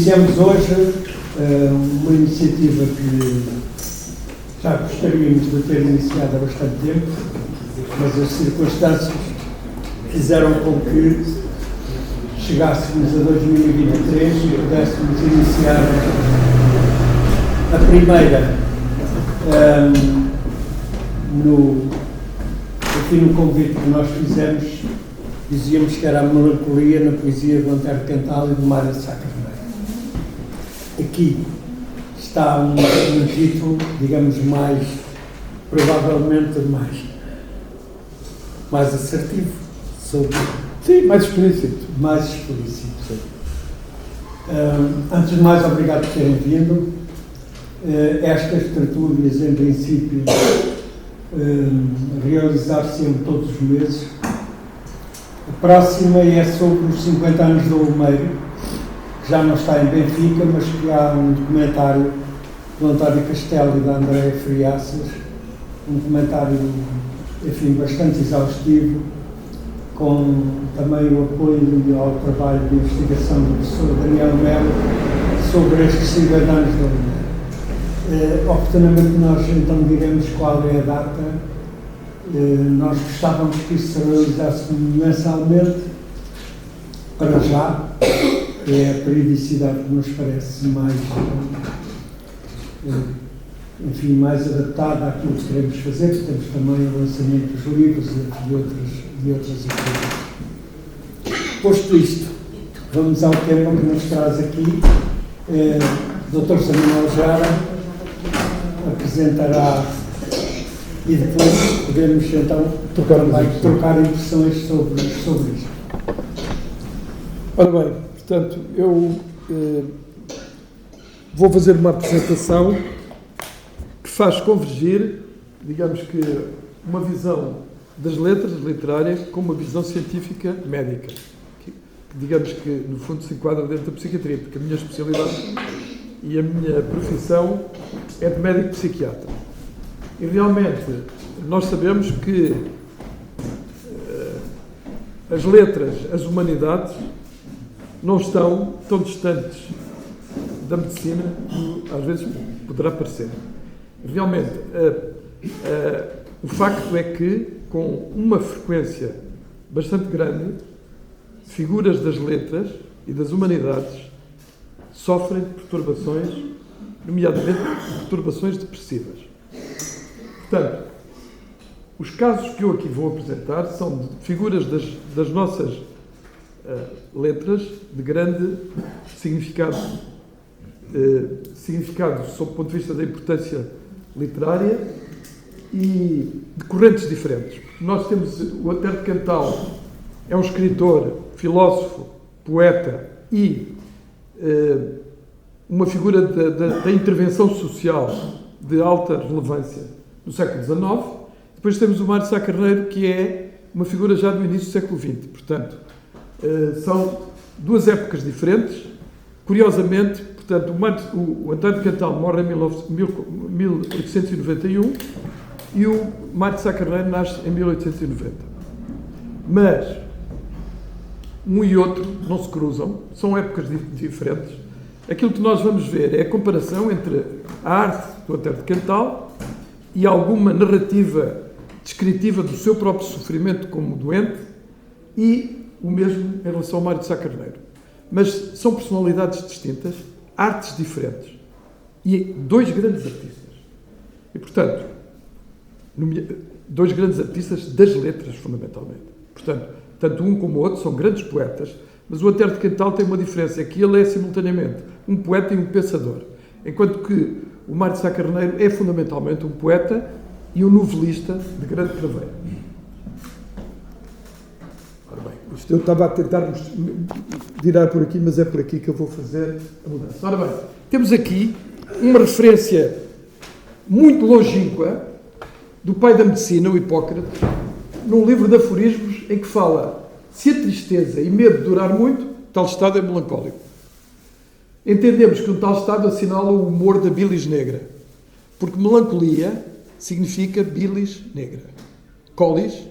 Iniciamos hoje uma iniciativa que já gostaríamos de ter iniciado há bastante tempo, mas as circunstâncias fizeram com que chegássemos a 2023 e pudéssemos iniciar a primeira aqui no convite que nós fizemos, dizíamos que era a melancolia na poesia do Antero Quental e do Mário de Sá Carneiro. Aqui está um título, digamos, provavelmente mais assertivo, sim, mais explícito. Mais explícito. Antes de mais, obrigado por terem vindo. Estas tertúlias, em princípio, realizar-se-ão todos os meses. A próxima é sobre os 50 anos do Olmeiro, que já não está em Benfica, mas que há um documentário do António Castelo e da Andréa Friaças, um documentário, enfim, bastante exaustivo, com também o apoio ao trabalho de investigação do professor Daniel Melo sobre estes 50 anos do Olmeiro. Oportunamente nós então diremos qual é a data. Nós gostávamos que isso se realizasse mensalmente, para já, é a periodicidade que nos parece mais, enfim, mais adaptada àquilo que queremos fazer, porque temos também o lançamento dos livros e de outras atividades. Posto isto, vamos ao tema que nos traz aqui. Dr. Samuel Jara apresentará e depois podemos então trocar impressões sobre isto. Ora bem, portanto, eu vou fazer uma apresentação que faz convergir, digamos que, uma visão das letras literárias com uma visão científica médica, que digamos que, no fundo, se enquadra dentro da psiquiatria, porque a minha especialidade e a minha profissão é de médico psiquiatra. E realmente nós sabemos que as letras, as humanidades, não estão tão distantes da medicina como às vezes poderá parecer. Realmente, o facto é que, com uma frequência bastante grande, figuras das letras e das humanidades sofrem de perturbações, nomeadamente perturbações depressivas. Portanto, os casos que eu aqui vou apresentar são de figuras das nossas letras de grande significado, sob o ponto de vista da importância literária e de correntes diferentes. Nós temos o Antero Quental, é um escritor, filósofo, poeta e uma figura da intervenção social de alta relevância no século XIX. Depois temos o Mário de Sá Carneiro, que é uma figura já do início do século XX. Portanto, são duas épocas diferentes. Curiosamente, portanto, o António Quental morre em 1891 e o Mário de Sá Carneiro nasce em 1890. Mas um e outro não se cruzam, são épocas diferentes. Aquilo que nós vamos ver é a comparação entre a arte do Antero Quental e alguma narrativa descritiva do seu próprio sofrimento como doente e o mesmo em relação ao Mário de Sá Carneiro. Mas são personalidades distintas, artes diferentes e dois grandes artistas. E, portanto, dois grandes artistas das letras, fundamentalmente. Portanto, tanto um como o outro são grandes poetas, mas o Antero Quental tem uma diferença, é que ele é simultaneamente um poeta e um pensador, enquanto que o Mário de Sá Carneiro é fundamentalmente um poeta e um novelista de grande craveiro. Ora bem, isto eu estava a tentar virar por aqui, mas é por aqui que eu vou fazer a mudança. Ora bem, temos aqui uma referência muito longínqua do pai da medicina, o Hipócrates, num livro de aforismos em que fala: se a tristeza e medo durar muito, tal estado é melancólico. Entendemos que um tal estado assinala o humor da bilis negra, porque melancolia significa bilis negra. Colis,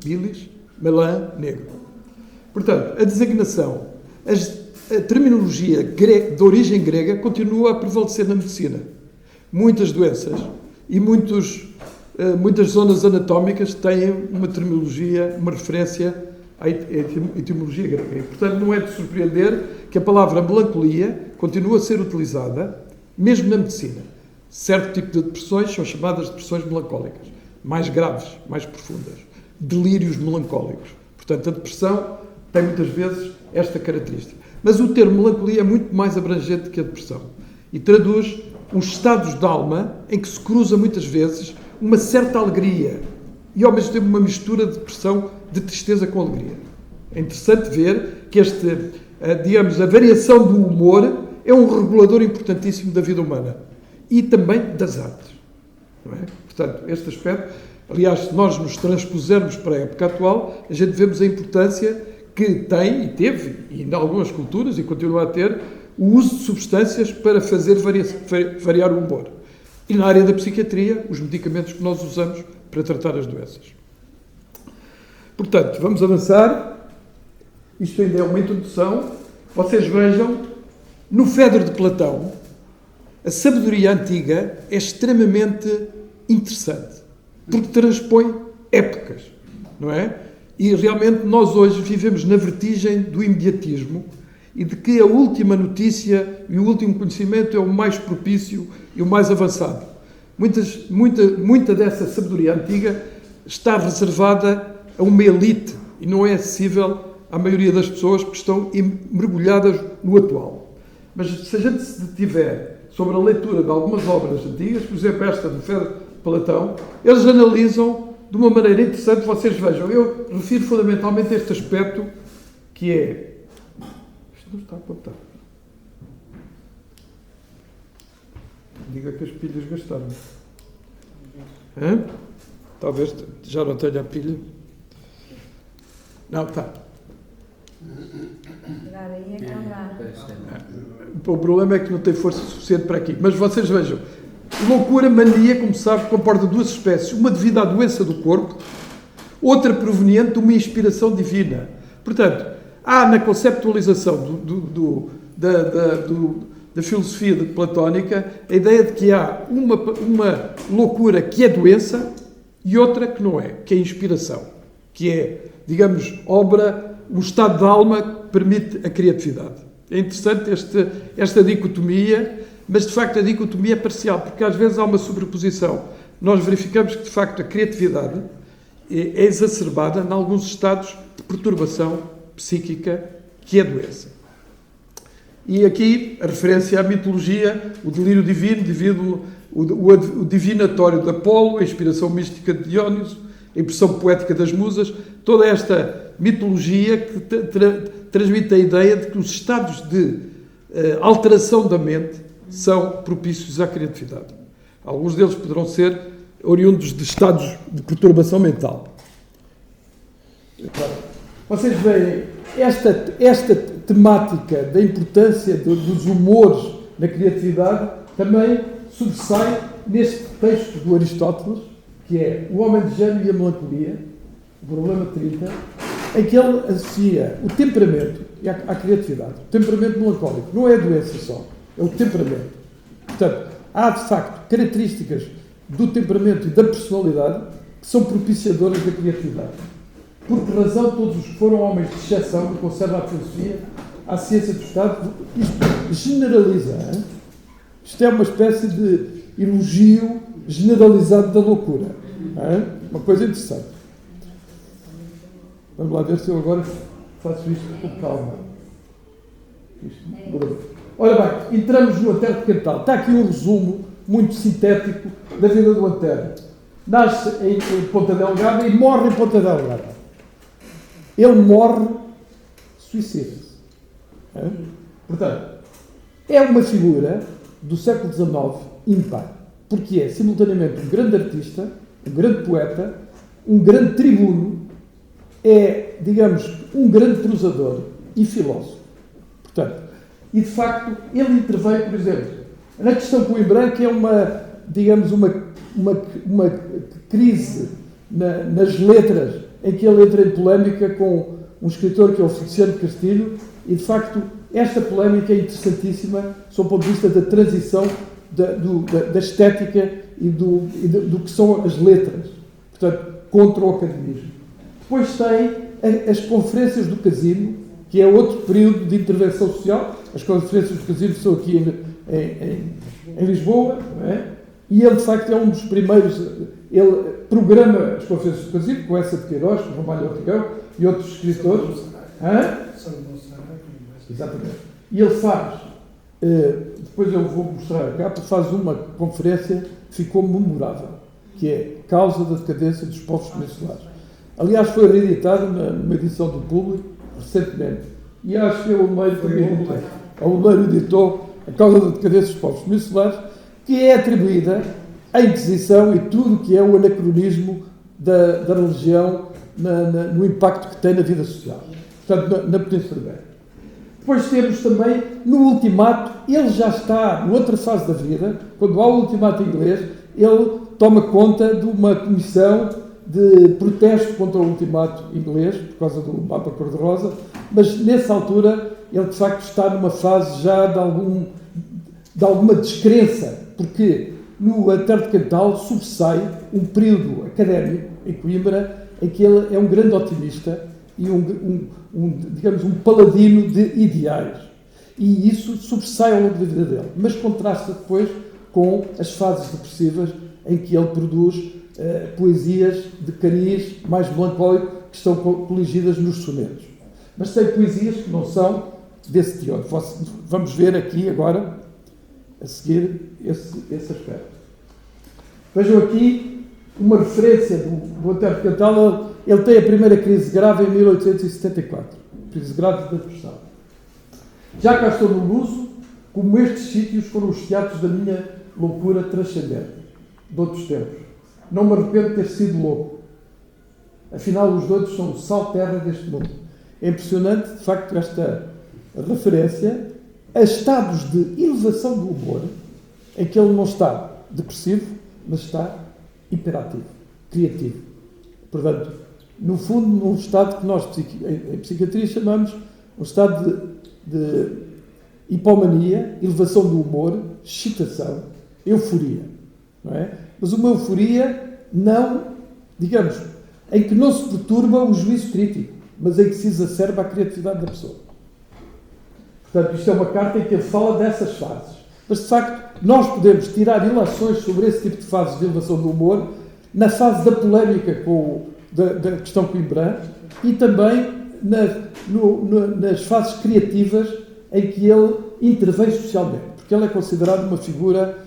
bilis, melã, negro. Portanto, a designação, a terminologia de origem grega continua a prevalecer na medicina. Muitas doenças e muitas zonas anatómicas têm uma terminologia, uma referência à etimologia grega. E, portanto, não é de surpreender que a palavra melancolia continua a ser utilizada, mesmo na medicina. Certo tipo de depressões são chamadas depressões melancólicas, mais graves, mais profundas. Delírios melancólicos. Portanto, a depressão tem muitas vezes esta característica. Mas o termo melancolia é muito mais abrangente que a depressão e traduz uns estados de alma em que se cruza muitas vezes uma certa alegria e ao mesmo tempo uma mistura de depressão, de tristeza com alegria. É interessante ver que a variação do humor é um regulador importantíssimo da vida humana e também das artes. Não é? Portanto, este aspecto, aliás, se nós nos transpusermos para a época atual, a gente vemos a importância que tem e teve, e em algumas culturas, e continua a ter, o uso de substâncias para fazer variar o humor. E na área da psiquiatria, os medicamentos que nós usamos para tratar as doenças. Portanto, vamos avançar. Isto ainda é uma introdução. Vocês vejam, no Fédero de Platão, a sabedoria antiga é extremamente interessante, porque transpõe épocas, não é? E realmente nós hoje vivemos na vertigem do imediatismo e de que a última notícia e o último conhecimento é o mais propício e o mais avançado. Muita dessa sabedoria antiga está reservada a uma elite e não é acessível à maioria das pessoas que estão mergulhadas no atual. Mas se a gente se detiver sobre a leitura de algumas obras antigas, por exemplo esta do Fédero de Platão, eles analisam de uma maneira interessante. Vocês vejam, eu refiro fundamentalmente a este aspecto que é... Isto não está a apontar. Diga que as pilhas gastaram. Hã? Talvez já não tenha a pilha. Não, está. O problema é que não tem força suficiente para aqui. Mas vocês vejam, loucura, mania, como sabe, comporta duas espécies. Uma devido à doença do corpo, outra proveniente de uma inspiração divina. Portanto, há na conceptualização da filosofia platónica a ideia de que há uma loucura que é doença e outra que não é, que é inspiração, que é, digamos, um estado de alma que permite a criatividade. É interessante esta dicotomia, mas de facto a dicotomia é parcial, porque às vezes há uma sobreposição. Nós verificamos que de facto a criatividade é exacerbada em alguns estados de perturbação psíquica, que é doença. E aqui a referência à mitologia, o delírio divino, o divinatório de Apolo, a inspiração mística de Dióniso, a impressão poética das musas, toda esta mitologia que transmite a ideia de que os estados de alteração da mente são propícios à criatividade. Alguns deles poderão ser oriundos de estados de perturbação mental. Vocês veem esta temática da importância dos humores na criatividade também sobressai neste texto do Aristóteles, que é O Homem de Gênio e a Melancolia, o problema 30, em que ele associa o temperamento à criatividade. O temperamento melancólico não é a doença só, é o temperamento. Portanto, há de facto características do temperamento e da personalidade que são propiciadoras da criatividade. Por que razão todos os que foram homens de exceção, que conserva a filosofia, a ciência do Estado, isto generaliza. Hein? Isto é uma espécie de elogio generalizado da loucura. Hein? Uma coisa interessante. Vamos lá ver se eu agora faço isto com calma. Ora bem, entramos no Antero de Cantal. Está aqui um resumo muito sintético da vida do Antero. Nasce em Ponta Delgada e morre em Ponta Delgada. Ele morre, suicida-se. Portanto, é uma figura do século XIX ímpar, porque é simultaneamente um grande artista, um grande poeta, um grande tribuno, é, digamos, um grande prosador e filósofo. Portanto, e de facto, ele interveio, por exemplo, na questão coimbra, que é uma, digamos, uma crise nas letras, em que ele entra em polémica com um escritor que é o Feliciano de Castilho, e de facto esta polémica é interessantíssima sob o ponto de vista da transição da estética e do que são as letras, portanto, contra o academismo. Depois tem as conferências do Casino, que é outro período de intervenção social. As conferências do Casino são aqui em Lisboa, não é? E ele, de facto, é um dos primeiros. Ele programa as conferências do Casino, com essa de Queiroz, com Ramalho Ortigão e outros escritores. Exatamente. E ele faz, depois eu vou mostrar a capa, faz uma conferência que ficou memorável, que é Causa da Decadência dos Povos Peninsulares. Aliás, foi reeditada numa edição do Público, recentemente. E acho que o Oleiro editou A Causa da Decadência dos Povos Peninsulares, que é atribuída à Inquisição e tudo o que é o anacronismo da religião no impacto que tem na vida social. Portanto, na Península Ibérica. Depois temos também, no ultimato, ele já está noutra fase da vida, quando há o ultimato inglês, ele toma conta de uma comissão de protesto contra o ultimato inglês, por causa do mapa cor-de-rosa, mas nessa altura ele de facto está numa fase já de alguma descrença, porque no Antero de Cantal sobressai um período académico em Coimbra em que ele é um grande otimista e digamos, um paladino de ideais. E isso sobressai ao longo da vida dele, mas contrasta depois com as fases depressivas em que ele produz poesias de cariz mais melancólico que estão coligidas nos sonetos. Mas tem poesias que não são desse teor. Vamos ver aqui agora, a seguir, esse aspecto. Vejam aqui uma referência do Antero de Cantal. Ele tem a primeira crise grave em 1874. Crise grave da depressão. Já cá estou no Luso, como estes sítios foram os teatros da minha loucura transcendente, de outros tempos. Não me arrependo de ter sido louco. Afinal, os doidos são o sal-terra deste mundo. É impressionante, de facto, esta referência a estados de elevação do humor, em que ele não está depressivo, mas está hiperativo, criativo. Portanto, no fundo, num estado que nós, em psiquiatria, chamamos um estado de hipomania, elevação do humor, excitação, euforia. Não é? Mas uma euforia não, digamos, em que não se perturba o juízo crítico, mas em que se exacerba a criatividade da pessoa. Portanto, isto é uma carta em que ele fala dessas fases. Mas, de facto, nós podemos tirar ilações sobre esse tipo de fases de elevação do humor na fase da polémica da questão coimbrã e também nas fases criativas em que ele intervém socialmente. Porque ele é considerado uma figura,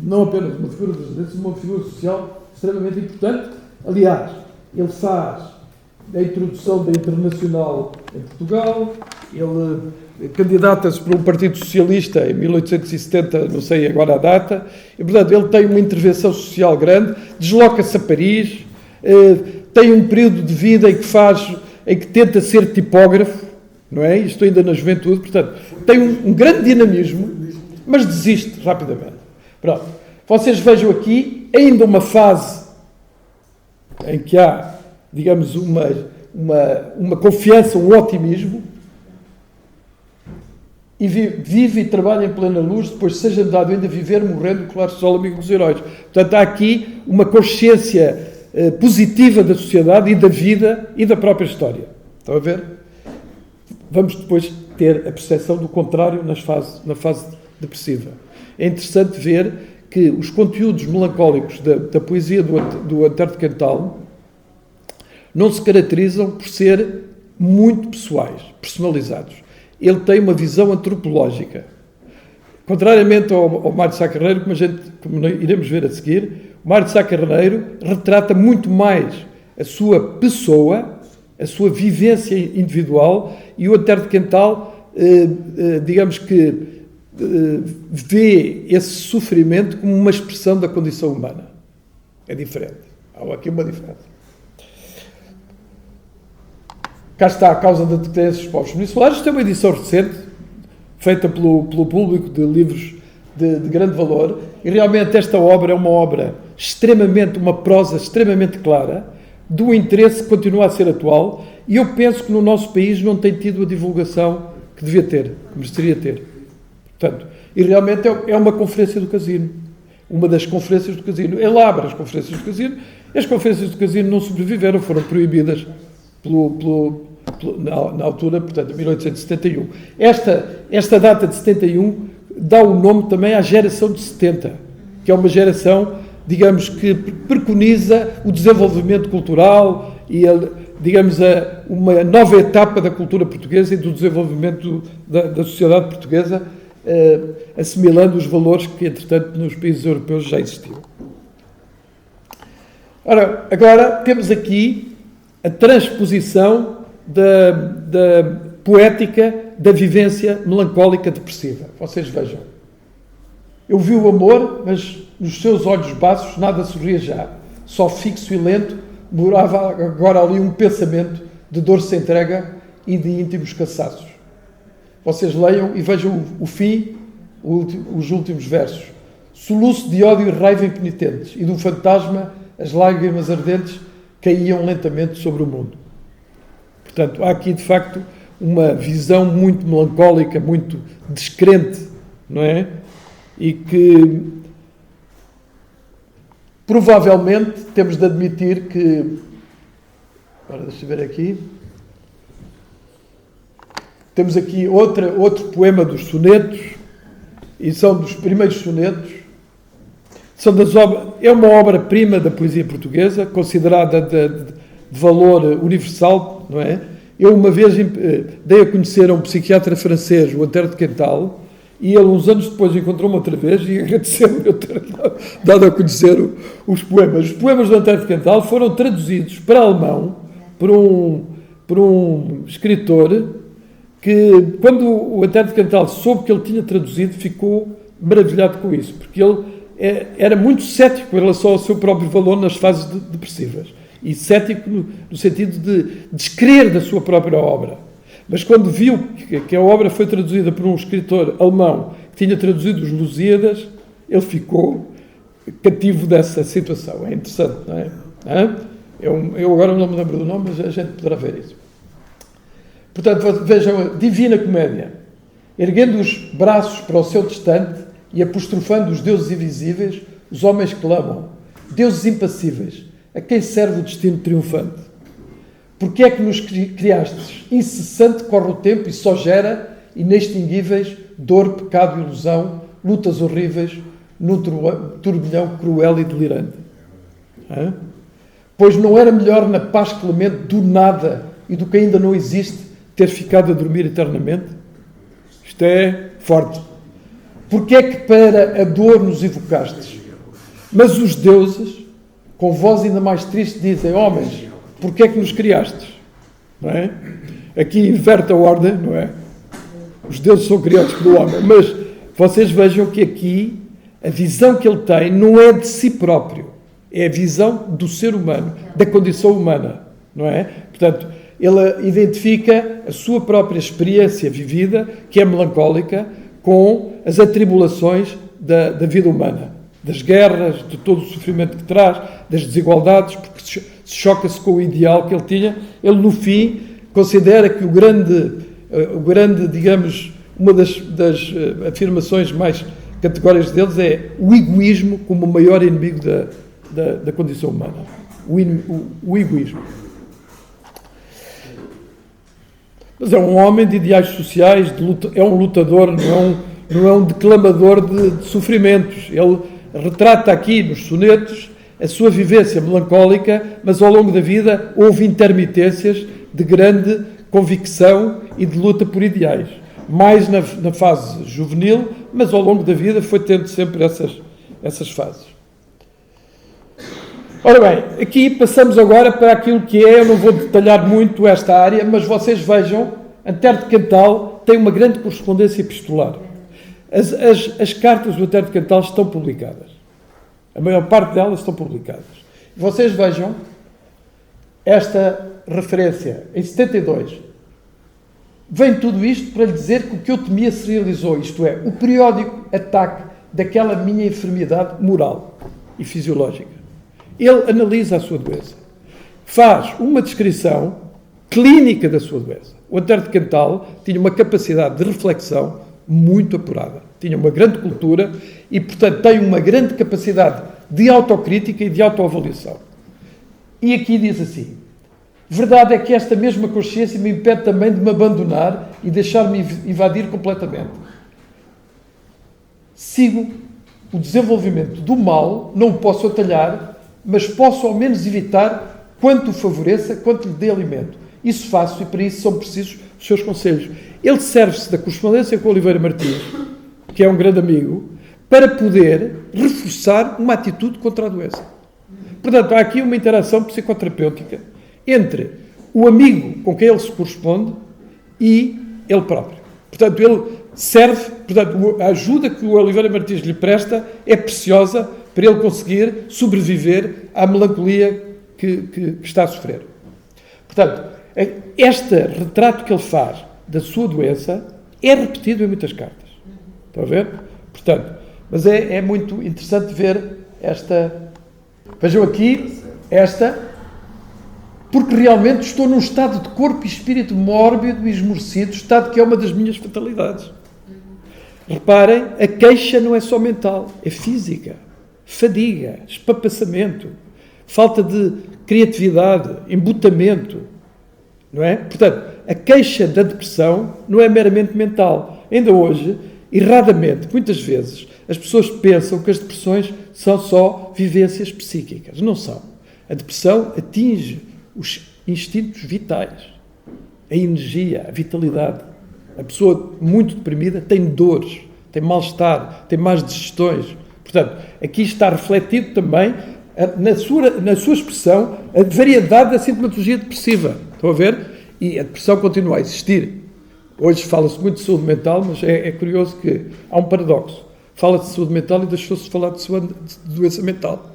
não apenas uma figura das letras, mas uma figura social extremamente importante. Aliás, ele faz a introdução da Internacional em Portugal, ele candidata-se para um Partido Socialista em 1870, não sei agora a data, e, portanto, ele tem uma intervenção social grande, desloca-se a Paris, tem um período de vida em que tenta ser tipógrafo, não é? Isto ainda na juventude, portanto, tem um grande dinamismo, mas desiste rapidamente. Pronto. Vocês vejam aqui ainda uma fase em que há, digamos, uma confiança, um otimismo, e vive e trabalha em plena luz, depois seja dado ainda viver, morrendo, claro, sol amigo dos heróis. Portanto, há aqui uma consciência positiva da sociedade e da vida e da própria história. Estão a ver? Vamos depois ter a percepção do contrário na fase depressiva. É interessante ver que os conteúdos melancólicos da poesia do Antero de Cantal não se caracterizam por ser muito pessoais, personalizados. Ele tem uma visão antropológica. Contrariamente ao Mário de Sá Carneiro, como iremos ver a seguir, o Mário de Sá Carneiro retrata muito mais a sua pessoa, a sua vivência individual, e o Antero de Cantal, digamos que vê esse sofrimento como uma expressão da condição humana. É diferente. Há aqui uma diferença. Cá está A Causa da Decadência dos Povos Peninsulares. Isto é uma edição recente, feita pelo público, de livros de grande valor, e realmente esta obra é uma obra uma prosa extremamente clara, de um interesse que continua a ser atual, e eu penso que no nosso país não tem tido a divulgação que que devia ter, que mereceria ter. Portanto, e realmente é uma conferência do Casino. Uma das conferências do Casino. Ele abre as conferências do Casino. As conferências do Casino não sobreviveram, foram proibidas na altura, portanto, em 1871. Esta data de 71 dá o nome também à geração de 70, que é uma geração, digamos, que preconiza o desenvolvimento cultural e, digamos, uma nova etapa da cultura portuguesa e do desenvolvimento da sociedade portuguesa, assimilando os valores que, entretanto, nos países europeus já existiam. Ora, agora temos aqui a transposição da poética da vivência melancólica depressiva. Vocês vejam. Eu vi o amor, mas nos seus olhos baços nada sorria já. Só fixo e lento morava agora ali um pensamento de dor sem entrega e de íntimos cansaços. Vocês leiam e vejam o fim, os últimos versos. Soluço de ódio e raiva impenitentes, e do fantasma as lágrimas ardentes caíam lentamente sobre o mundo. Portanto, há aqui, de facto, uma visão muito melancólica, muito descrente, não é? E que, provavelmente, temos de admitir que... Agora, deixa eu ver aqui... Temos aqui outro poema dos sonetos, e são dos primeiros sonetos. É uma obra-prima da poesia portuguesa, considerada de valor universal, não é? Eu uma vez dei a conhecer a um psiquiatra francês, o Antero de Quental, e ele uns anos depois encontrou-me outra vez e agradeceu-me eu ter dado a conhecer os poemas. Os poemas do Antero de Quental foram traduzidos para alemão por um escritor que, quando o Antero de Quental soube que ele tinha traduzido, ficou maravilhado com isso, porque ele era muito cético em relação ao seu próprio valor nas fases depressivas, e cético no sentido de descrer da sua própria obra. Mas quando viu que a obra foi traduzida por um escritor alemão que tinha traduzido os Lusíadas, ele ficou cativo dessa situação. É interessante, não é? Eu agora não me lembro do nome, mas a gente poderá ver isso. Portanto, vejam a Divina Comédia. Erguendo os braços para o céu distante e apostrofando os deuses invisíveis, os homens clamam, deuses impassíveis, a quem serve o destino triunfante? Porque é que nos criastes? Incessante corre o tempo e só gera, inextinguíveis, dor, pecado e ilusão, lutas horríveis, num turbilhão cruel e delirante. Pois não era melhor na paz clemente do nada e do que ainda não existe ter ficado a dormir eternamente? Isto é forte. Porque é que para a dor nos evocastes? Mas os deuses, com voz ainda mais triste, dizem, homens, porque é que nos criastes? Não é? Aqui inverte a ordem, não é? Os deuses são criados pelo homem, mas vocês vejam que aqui a visão que ele tem não é de si próprio, é a visão do ser humano, da condição humana, não é? Portanto, ele identifica a sua própria experiência vivida, que é melancólica, com as atribulações da vida humana, das guerras, de todo o sofrimento que traz, das desigualdades, porque choca-se com o ideal que ele tinha. Ele, no fim, considera que o grande, digamos, uma das afirmações mais categóricas deles é o egoísmo como o maior inimigo da condição humana. O egoísmo. Mas é um homem de ideais sociais, é um lutador, não é um declamador de sofrimentos. Ele retrata aqui nos sonetos a sua vivência melancólica, mas ao longo da vida houve intermitências de grande convicção e de luta por ideais. Mais na fase juvenil, mas ao longo da vida foi tendo sempre essas fases. Ora bem, aqui passamos agora para aquilo que é, eu não vou detalhar muito esta área, mas vocês vejam, Antero de Quental tem uma grande correspondência epistolar. As cartas do Antero de Quental estão publicadas. A maior parte delas estão publicadas. Vocês vejam esta referência, em 72. Vem tudo isto para lhe dizer que o que eu temia se realizou, isto é, o periódico ataque daquela minha enfermidade moral e fisiológica. Ele analisa a sua doença, faz uma descrição clínica da sua doença, O António de Cantal tinha uma capacidade de reflexão muito apurada. Tinha uma grande cultura e, portanto, tem uma grande capacidade de autocrítica e de autoavaliação. E aqui diz assim: verdade é que esta mesma consciência me impede também de me abandonar e deixar-me invadir completamente. Sigo o desenvolvimento do mal, não o posso atalhar, mas posso ao menos evitar quanto o favoreça, quanto lhe dê alimento. Isso faço e para isso são precisos os seus conselhos. Ele serve-se da correspondência com Oliveira Martins, que é um grande amigo, para poder reforçar uma atitude contra a doença. Portanto, há aqui uma interação psicoterapêutica entre o amigo com quem ele se corresponde e ele próprio. Portanto, ele serve, portanto, a ajuda que o Oliveira Martins lhe presta é preciosa para ele conseguir sobreviver à melancolia que está a sofrer. Portanto, este retrato que ele faz da sua doença é repetido em muitas cartas. Estão a ver? Portanto, mas é muito interessante ver esta... Vejam aqui, esta... Porque realmente estou num estado de corpo e espírito mórbido e esmorecido, estado que é uma das minhas fatalidades. Reparem, a queixa não é só mental, é física. Fadiga, espapassamento, falta de criatividade, embutamento, não é? Portanto, a queixa da depressão não é meramente mental. Ainda hoje, erradamente, muitas vezes, as pessoas pensam que as depressões são só vivências psíquicas. Não são. A depressão atinge os instintos vitais, a energia, a vitalidade. A pessoa muito deprimida tem dores, tem mal-estar, tem más digestões. Portanto, aqui está refletido também, na sua expressão, a variedade da sintomatologia depressiva. Estão a ver? E a depressão continua a existir. Hoje fala-se muito de saúde mental, mas é curioso que há um paradoxo. Fala-se de saúde mental e deixou-se de falar de doença mental.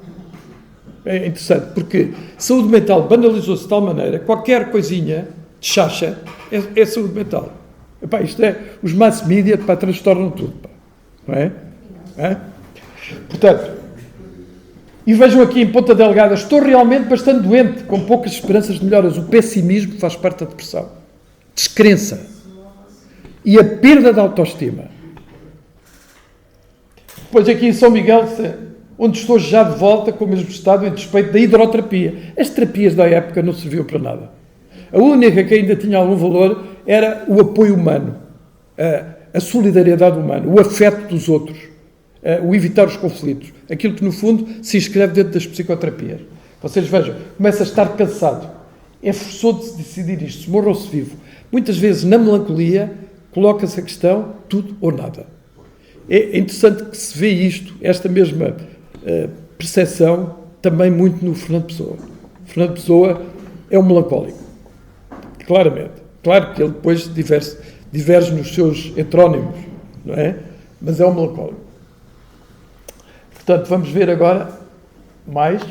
É interessante, porque saúde mental banalizou-se de tal maneira, qualquer coisinha de chacha é saúde mental. Epá, isto é, os mass media transtornam tudo. Pá. Não é? Portanto, e vejam aqui em Ponta Delgada, estou realmente bastante doente, com poucas esperanças de melhoras. O pessimismo faz parte da depressão. Descrença. E a perda da autoestima. Depois aqui em São Miguel, onde estou já de volta com o mesmo estado em despeito da hidroterapia. As terapias da época não serviam para nada. A única que ainda tinha algum valor era o apoio humano, a solidariedade humana, o afeto dos outros, o evitar os conflitos. Aquilo que, no fundo, se inscreve dentro das psicoterapias. Vocês vejam, começa a estar cansado. É forçoso de se decidir isto, se morre ou se vivo. Muitas vezes, na melancolia, coloca-se a questão tudo ou nada. É interessante que se vê isto, esta mesma percepção, também muito no Fernando Pessoa. Fernando Pessoa é um melancólico, claramente. Claro que ele depois diverge nos seus heterónimos, não é? Mas é um melancólico. Portanto, vamos ver agora mais.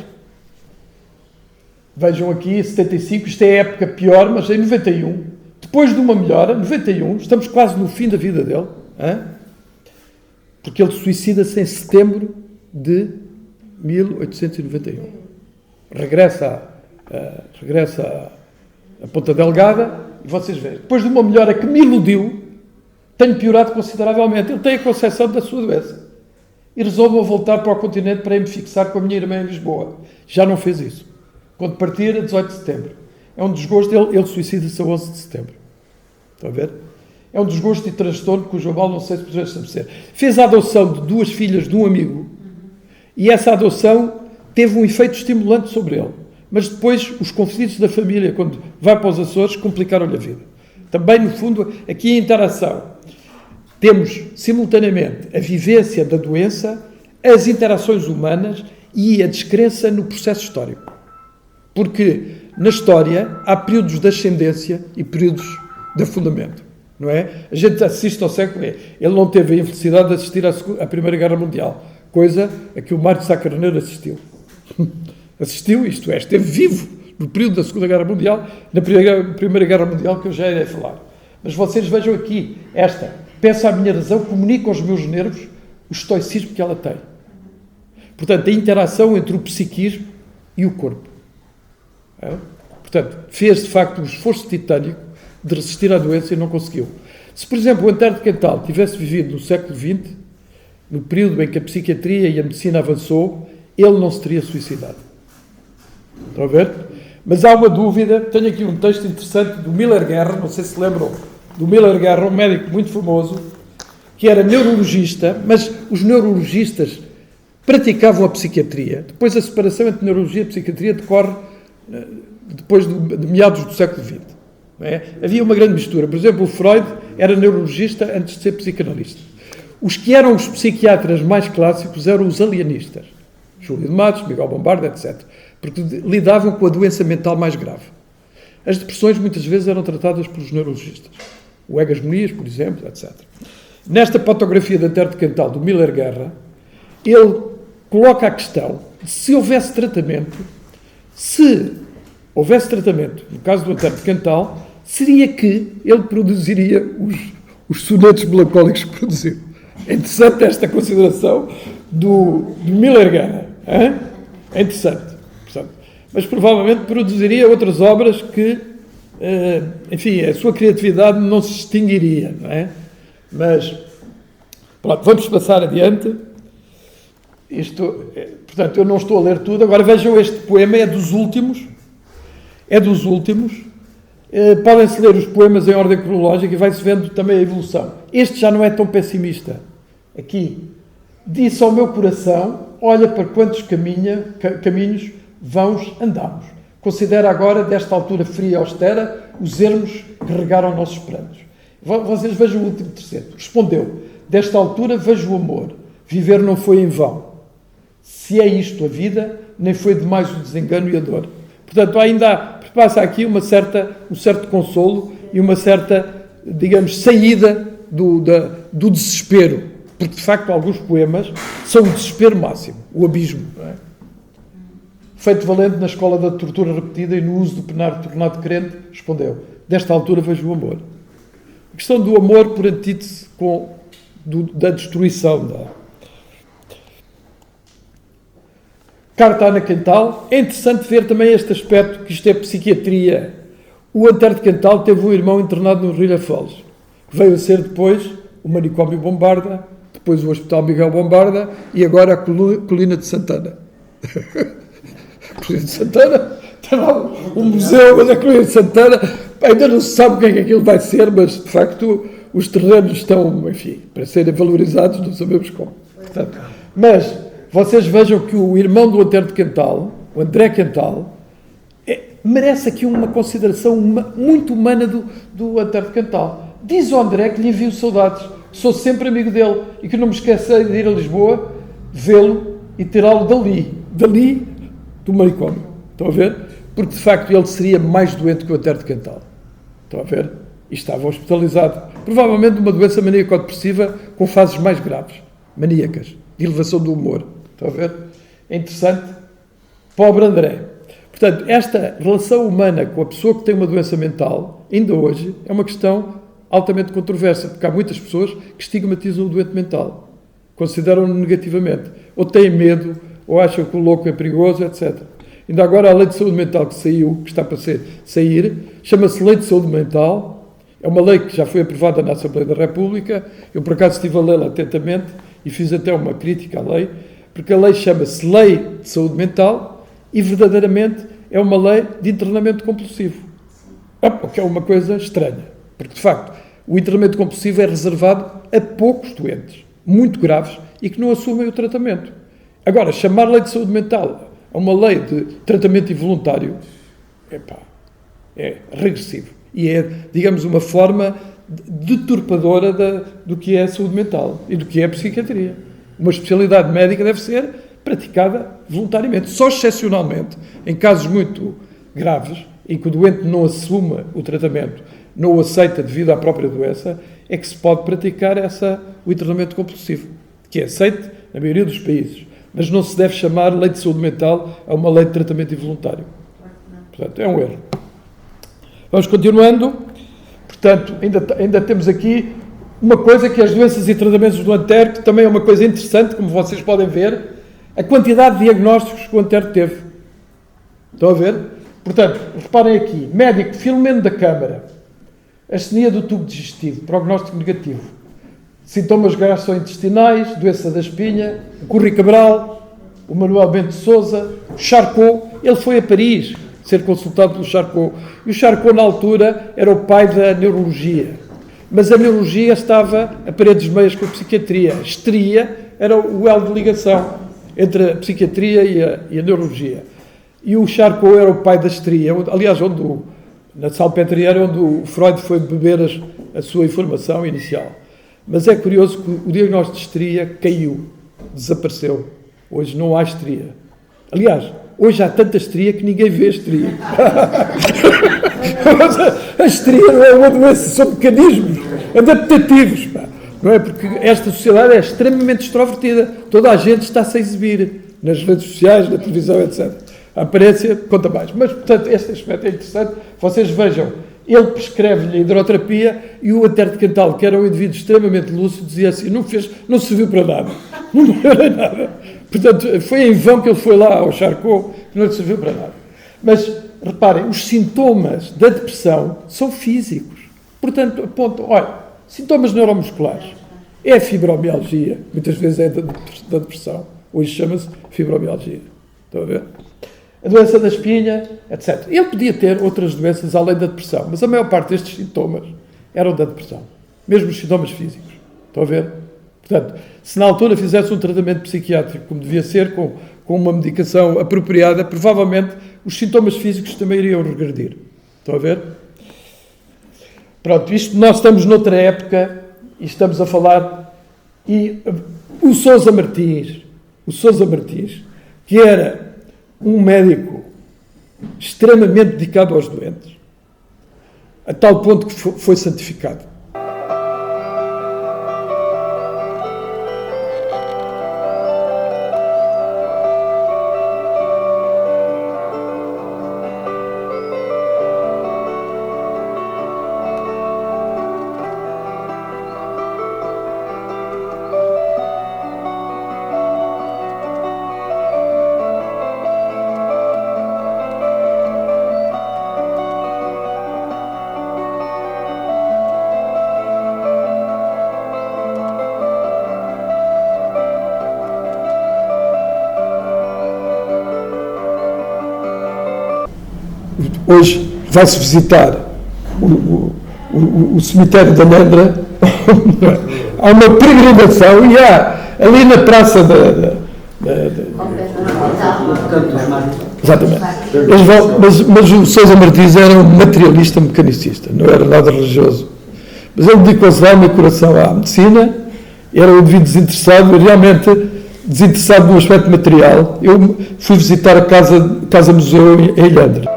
Vejam aqui, 75, isto é a época pior, mas em 91, depois de uma melhora, 91, estamos quase no fim da vida dele, porque ele suicida-se em setembro de 1891. Regressa a Ponta Delgada e vocês veem, depois de uma melhora que me iludiu, tenho piorado consideravelmente. Ele tem a concepção da sua doença e resolveu voltar para o continente para me fixar com a minha irmã em Lisboa. Já não fez isso. Quando partir, a 18 de setembro. É um desgosto, ele suicida-se a 11 de setembro. Estão a ver? É um desgosto e transtorno cujo mal não sei se poderia estabelecer. Fez a adoção de 2 filhas de um amigo e essa adoção teve um efeito estimulante sobre ele. Mas depois os conflitos da família, quando vai para os Açores, complicaram-lhe a vida. Também, no fundo, aqui a interação. Temos, simultaneamente, a vivência da doença, as interações humanas e a descrença no processo histórico. Porque, na história, há períodos de ascendência e períodos de afundamento. Não é? A gente assiste ao século XX. Ele não teve a infelicidade de assistir à Primeira Guerra Mundial, coisa a que o Mário de Sá Carneiro assistiu. Assistiu, isto é, esteve vivo no período da Segunda Guerra Mundial, na Primeira Guerra Mundial, que eu já irei falar. Mas vocês vejam aqui, peço à minha razão, comunico aos meus nervos o estoicismo que ela tem. Portanto, a interação entre o psiquismo e o corpo. Portanto, fez de facto um esforço titânico de resistir à doença e não conseguiu. Se, por exemplo, o Antero de Quental tivesse vivido no século XX, no período em que a psiquiatria e a medicina avançou, ele não se teria suicidado. Estão a ver? Mas há uma dúvida, tenho aqui um texto interessante do Miller Guerra, não sei se lembram do Miller Guerra, um médico muito famoso, que era neurologista, mas os neurologistas praticavam a psiquiatria. Depois a separação entre neurologia e psiquiatria decorre depois de meados do século XX. Não é? Havia uma grande mistura. Por exemplo, o Freud era neurologista antes de ser psicanalista. Os que eram os psiquiatras mais clássicos eram os alienistas. Júlio de Matos, Miguel Bombarda, etc. Porque lidavam com a doença mental mais grave. As depressões muitas vezes eram tratadas pelos neurologistas. O Egas Muniz, por exemplo, etc. Nesta fotografia de Antero de Quental, do Miller Guerra, ele coloca a questão de se houvesse tratamento, no caso do Antero de Quental, seria que ele produziria os sonetos melancólicos que produziu. É interessante esta consideração do Miller Guerra. Hein? É interessante. Mas provavelmente produziria outras obras que, enfim, a sua criatividade não se extinguiria, não é? Mas, pronto, vamos passar adiante. Portanto, eu não estou a ler tudo. Agora vejam, este poema é dos últimos. Podem-se ler os poemas em ordem cronológica e vai-se vendo também a evolução. Este já não é tão pessimista. Aqui, disse ao meu coração, olha para quantos caminhos vãos andamos. Considera agora, desta altura fria e austera, os ermos que regaram nossos prantos. Vocês vejam o último terceiro. Respondeu, desta altura vejo o amor. Viver não foi em vão. Se é isto a vida, nem foi demais o desengano e a dor. Portanto, ainda passa aqui um certo consolo e uma certa, digamos, saída do desespero. Porque, de facto, alguns poemas são o desespero máximo, o abismo. Não é? Feito valente na escola da tortura repetida e no uso do penar tornado crente, respondeu, desta altura vejo o amor. A questão do amor por antítese da destruição. Carta a Ana Quental. É interessante ver também este aspecto, que isto é psiquiatria. O Antero de Quental teve um irmão internado no Rio da Foz, que veio a ser depois o manicômio Bombarda, depois o Hospital Miguel Bombarda e agora a Colina de Santana. A Colina de Santana, tem lá um museu da Colina de Santana, ainda não se sabe o que é que aquilo vai ser, mas de facto os terrenos estão, enfim, para serem valorizados, não sabemos como. Portanto, mas vocês vejam que o irmão do Antero de Quental, o André Quental, merece aqui uma consideração muito humana do Antero de Quental. Diz ao André que lhe envio saudades, sou sempre amigo dele e que não me esquecerei de ir a Lisboa, vê-lo e tirá-lo dali do manicômio. Estão a ver? Porque, de facto, ele seria mais doente que o Antero de Quental. Estão a ver? E estava hospitalizado. Provavelmente de uma doença maníaco-depressiva com fases mais graves, maníacas, de elevação do humor. Estão a ver? É interessante. Pobre André. Portanto, esta relação humana com a pessoa que tem uma doença mental, ainda hoje, é uma questão altamente controversa, porque há muitas pessoas que estigmatizam o doente mental, consideram-no negativamente, ou têm medo, ou acham que o louco é perigoso, etc. Ainda agora a lei de saúde mental que saiu, que está para sair, chama-se Lei de Saúde Mental, é uma lei que já foi aprovada na Assembleia da República, eu por acaso estive a lê-la atentamente e fiz até uma crítica à lei, porque a lei chama-se Lei de Saúde Mental e verdadeiramente é uma lei de internamento compulsivo. O que é uma coisa estranha, porque de facto o internamento compulsivo é reservado a poucos doentes, muito graves, e que não assumem o tratamento. Agora, chamar Lei de Saúde Mental a uma lei de tratamento involuntário, é regressivo. E é, digamos, uma forma deturpadora do que é a saúde mental e do que é a psiquiatria. Uma especialidade médica deve ser praticada voluntariamente. Só excepcionalmente, em casos muito graves, em que o doente não assuma o tratamento, não o aceita devido à própria doença, é que se pode praticar o internamento compulsivo, que é aceito na maioria dos países. Mas não se deve chamar lei de saúde mental a uma lei de tratamento involuntário. Portanto, é um erro. Vamos continuando. Portanto, ainda temos aqui uma coisa que é as doenças e tratamentos do Antero, que também é uma coisa interessante, como vocês podem ver, a quantidade de diagnósticos que o Antero teve. Estão a ver? Portanto, reparem aqui, médico Filomeno da Câmara, astenia do tubo digestivo, prognóstico negativo. Sintomas gastrointestinais, doença da espinha, o Curri Cabral, o Manuel Bento de Sousa, Charcot. Ele foi a Paris ser consultado pelo Charcot. E o Charcot, na altura, era o pai da neurologia. Mas a neurologia estava a paredes meias com a psiquiatria. A histeria era o elo de ligação entre a psiquiatria e a neurologia. E o Charcot era o pai da histeria. Aliás, na Salpêtrière, onde o Freud foi beber a sua informação inicial. Mas é curioso que o diagnóstico de histeria caiu, desapareceu. Hoje não há histeria. Aliás, hoje há tanta histeria que ninguém vê histeria. A histeria não é uma doença, são mecanismos adaptativos. Pá. Não é? Porque esta sociedade é extremamente extrovertida. Toda a gente está-se a exibir nas redes sociais, na televisão, etc. A aparência conta mais. Mas, portanto, este aspecto é interessante. Vocês vejam, ele prescreve-lhe a hidroterapia e o interdecantal, que era um indivíduo extremamente lúcido, dizia assim, não serviu para nada. Não melhorou nada. Portanto, foi em vão que ele foi lá ao Charcot, que não lhe serviu para nada. Mas, reparem, os sintomas da depressão são físicos. Portanto, apontam, olha, sintomas neuromusculares. É a fibromialgia, muitas vezes é da depressão. Hoje chama-se fibromialgia. Estão a ver? A doença da espinha, etc. Ele podia ter outras doenças além da depressão, mas a maior parte destes sintomas eram da depressão. Mesmo os sintomas físicos. Estão a ver? Portanto, se na altura fizesse um tratamento psiquiátrico como devia ser, com uma medicação apropriada, provavelmente os sintomas físicos também iriam regredir. Estão a ver? Pronto, nós estamos noutra época e estamos a falar... E o Sousa Martins, que era um médico extremamente dedicado aos doentes, a tal ponto que foi santificado. Hoje vai-se visitar o cemitério da Nandra, há uma peregrinação e há ali na praça Exatamente. Eles vão, mas o Sousa Martins era um materialista mecanicista, não era nada religioso. Mas ele dedicou-se alma e coração à medicina, era um indivíduo desinteressado, realmente desinteressado no aspecto material. Eu fui visitar a casa-museu em Ilhandre.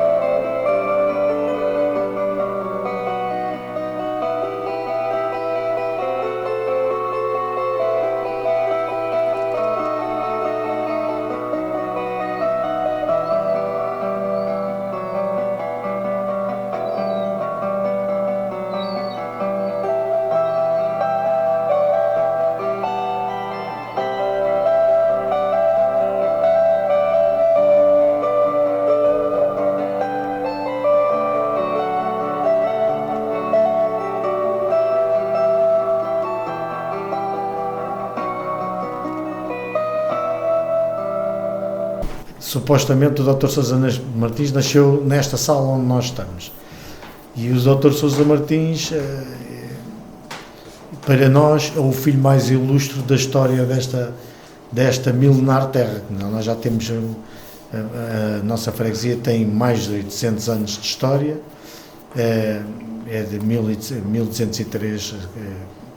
Supostamente o Dr. Sousa Martins nasceu nesta sala onde nós estamos. E o Dr. Sousa Martins, para nós, é o filho mais ilustre da história desta milenar terra. Nós já temos, a nossa freguesia tem mais de 800 anos de história, é de 1203,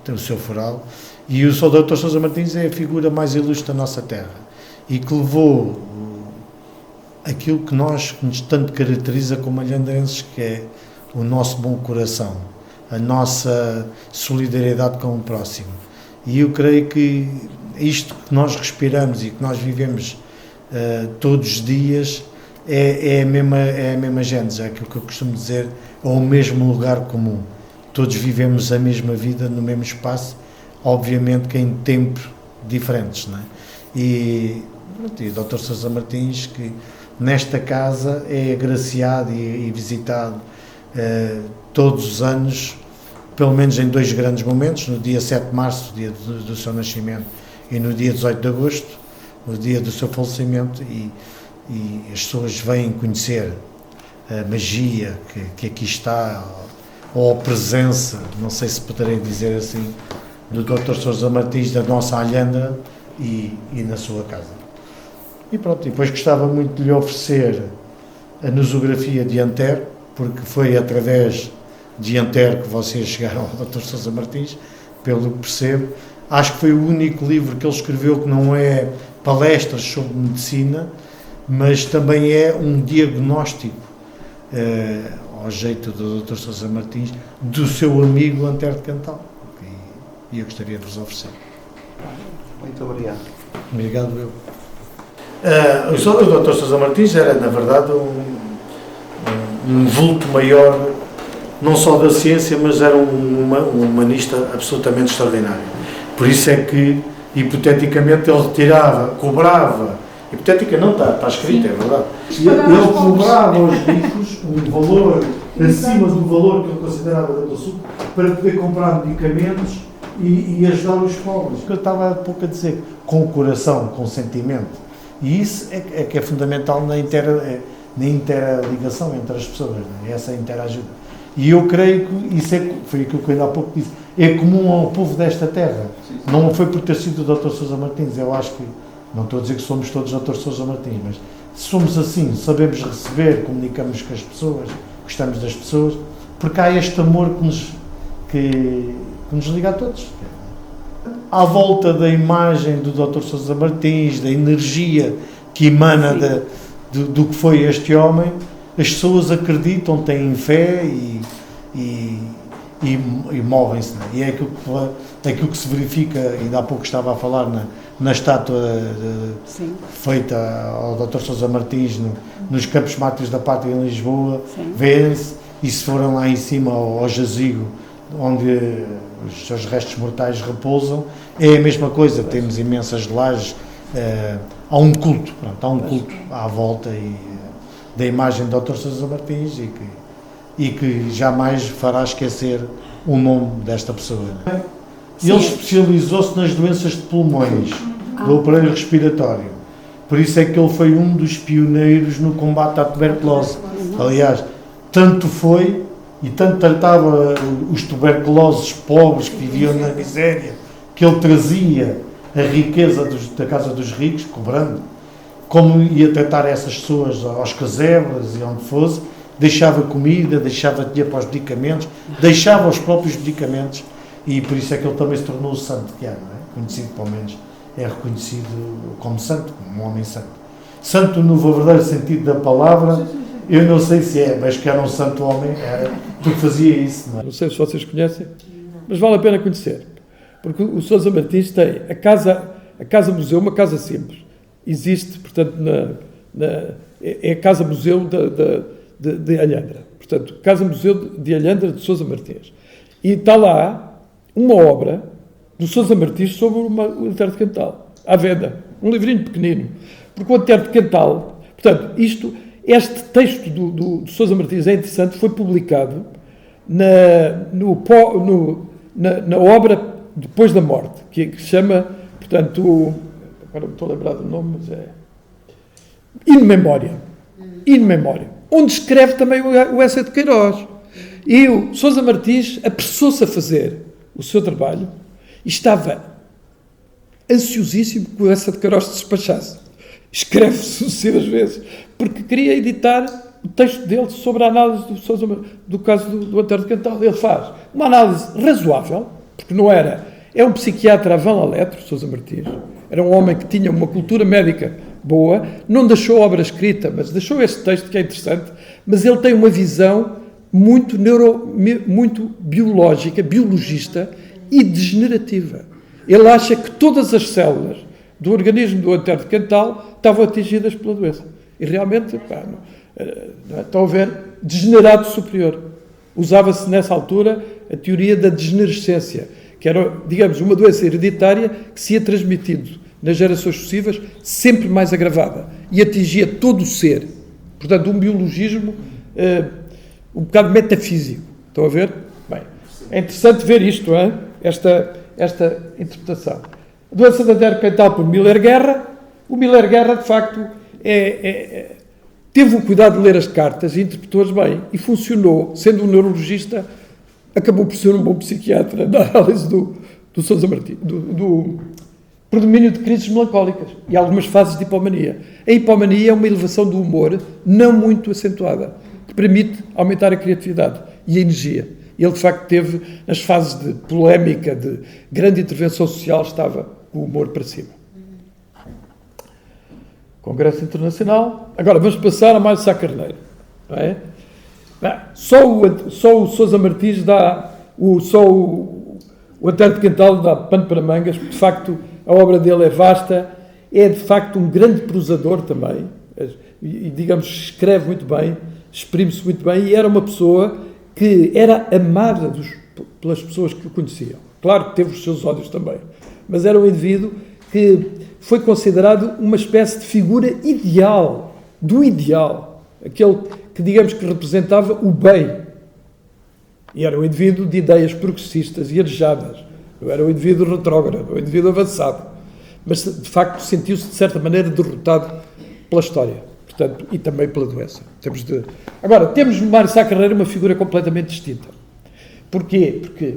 tem o seu foral, e o Dr. Sousa Martins é a figura mais ilustre da nossa terra, e que levou aquilo que nos tanto caracteriza como alhandrenses, que é o nosso bom coração, a nossa solidariedade com o próximo. E eu creio que isto que nós respiramos e que nós vivemos todos os dias é a mesma gênese, é aquilo que eu costumo dizer, é o mesmo lugar comum. Todos vivemos a mesma vida no mesmo espaço, obviamente que em tempos diferentes, não é? E o Dr. Sousa Martins, que nesta casa é agraciado e visitado todos os anos pelo menos em 2 grandes momentos, no dia 7 de março, dia do seu nascimento, e no dia 18 de agosto, no dia do seu falecimento, e as pessoas vêm conhecer a magia que aqui está, ou a presença, não sei se poderei dizer assim, do Dr. Sousa Martins, da nossa Alhandra e na sua casa. E pronto, e depois gostava muito de lhe oferecer a nosografia de Anter, porque foi através de Anter que vocês chegaram ao Dr. Sousa Martins, pelo que percebo. Acho que foi o único livro que ele escreveu que não é palestras sobre medicina, mas também é um diagnóstico, ao jeito do Dr. Sousa Martins, do seu amigo Anter de Cantal. E eu gostaria de vos oferecer. Muito obrigado. Obrigado, eu. O Dr. Sousa Martins era, na verdade, um vulto maior, não só da ciência, mas era um humanista absolutamente extraordinário. Por isso é que, hipoteticamente, ele retirava, cobrava, hipotética não está escrito, é verdade, ele cobrava aos ricos um valor acima do valor que ele considerava da consulta para poder comprar medicamentos e ajudar os pobres. O que eu estava há pouco a dizer, com o coração, com o sentimento. E isso é que é fundamental na interligação entre as pessoas, né? Essa interajuda. E eu creio que isso foi aquilo que eu ainda há pouco disse, é comum ao povo desta terra. Não foi por ter sido o Dr. Sousa Martins, eu acho que, não estou a dizer que somos todos Dr. Sousa Martins, mas se somos assim, sabemos receber, comunicamos com as pessoas, gostamos das pessoas, porque há este amor que nos liga a todos. À volta da imagem do Dr. Sousa Martins, da energia que emana do que foi este homem, as pessoas acreditam, têm fé e movem-se. E é aquilo que se verifica, ainda há pouco estava a falar na estátua feita ao Dr. Sousa Martins nos Campos Máteos da Pátria em Lisboa, vêem-se, e se forem lá em cima ao jazigo onde os seus restos mortais repousam, é a mesma coisa, temos imensas lajes, há um culto, há um culto à volta da imagem do Dr. Sousa Martins e que jamais fará esquecer o nome desta pessoa. Ele especializou-se nas doenças de pulmões, do aparelho respiratório, por isso é que ele foi um dos pioneiros no combate à tuberculose. Aliás, tanto foi e tanto tratava os tuberculosos pobres que viviam na miséria, que ele trazia a riqueza da casa dos ricos, cobrando, como ia tratar essas pessoas aos casebres e onde fosse, deixava comida, deixava dinheiro para os medicamentos, deixava os próprios medicamentos, e por isso é que ele também se tornou o santo que é, não é? Conhecido, pelo menos, é reconhecido como santo, como um homem santo. Santo no verdadeiro sentido da palavra, eu não sei se é, mas que era um santo homem, era, porque fazia isso. Não sei se vocês conhecem, mas vale a pena conhecer, porque o Sousa Martins tem a casa museu, uma casa simples, existe, portanto, é a casa museu de Alhandra, portanto, casa museu de Alhandra de Sousa Martins, e está lá uma obra do Sousa Martins sobre o Antero de Cantal, à venda, um livrinho pequenino, porque o Antero de Cantal, portanto, este texto do Sousa Martins é interessante, foi publicado na obra Depois da Morte, que se chama, portanto, agora não estou a lembrar do nome, mas é In Memória, onde escreve também o Essa de Queiroz. E o Sousa Martins apressou-se a fazer o seu trabalho e estava ansiosíssimo que o Essa de Queiroz se despachasse. Escreve sucessivas vezes, porque queria editar o texto dele sobre a análise do caso do Antero de Cantal. Ele faz uma análise razoável, porque não era... É um psiquiatra avant la lettre, Sousa Martins. Era um homem que tinha uma cultura médica boa, não deixou obra escrita, mas deixou este texto que é interessante, mas ele tem uma visão muito biológica, biologista e degenerativa. Ele acha que todas as células do organismo do Antero de Cantal estavam atingidas pela doença. E realmente, estão a ver, degenerado superior. Usava-se nessa altura a teoria da degenerescência, que era, digamos, uma doença hereditária que se ia transmitindo nas gerações sucessivas, sempre mais agravada, e atingia todo o ser. Portanto, um biologismo um bocado metafísico. Estão a ver? Bem, É interessante ver isto, esta interpretação. A doença da terra mental por Miller Guerra. O Miller Guerra, de facto, teve o cuidado de ler as cartas e interpretou-as bem. E funcionou. Sendo um neurologista, acabou por ser um bom psiquiatra na análise do Sousa Martins, do predomínio de crises melancólicas e algumas fases de hipomania. A hipomania é uma elevação do humor não muito acentuada, que permite aumentar a criatividade e a energia. Ele, de facto, teve, nas fases de polémica, de grande intervenção social, estava com o humor para cima. Congresso Internacional. Agora, vamos passar a Mário Sá Carneiro. Não é? Só o Sousa Martins dá, o Antero de Quental dá pano para mangas, porque, de facto, a obra dele é vasta, é, de facto, um grande prosador também, e, digamos, escreve muito bem, exprime-se muito bem, e era uma pessoa que era amada pelas pessoas que o conheciam. Claro que teve os seus ódios também, mas era um indivíduo que foi considerado uma espécie de figura ideal, do ideal, aquele que, digamos, que representava o bem. E era um indivíduo de ideias progressistas e arejadas. Não era um indivíduo retrógrado, um indivíduo avançado. Mas, de facto, sentiu-se, de certa maneira, derrotado pela história. Portanto, e também pela doença. Agora, temos no Mário Sá Carneiro uma figura completamente distinta. Porquê? Porque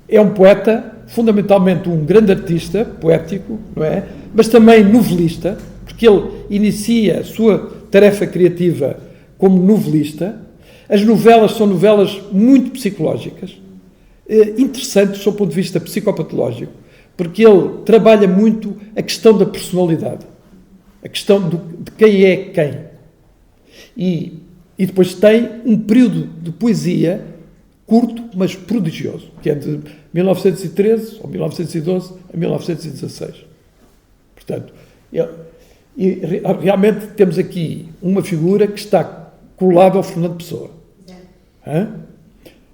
é um poeta, fundamentalmente um grande artista, poético, não é? Mas também novelista, porque ele inicia a sua tarefa criativa como novelista. As novelas são novelas muito psicológicas, interessantes do ponto de vista psicopatológico, porque ele trabalha muito a questão da personalidade, a questão de quem é quem. E depois tem um período de poesia curto, mas prodigioso, que é de 1913 ou 1912 a 1916. Portanto, realmente temos aqui uma figura que está colada ao Fernando Pessoa.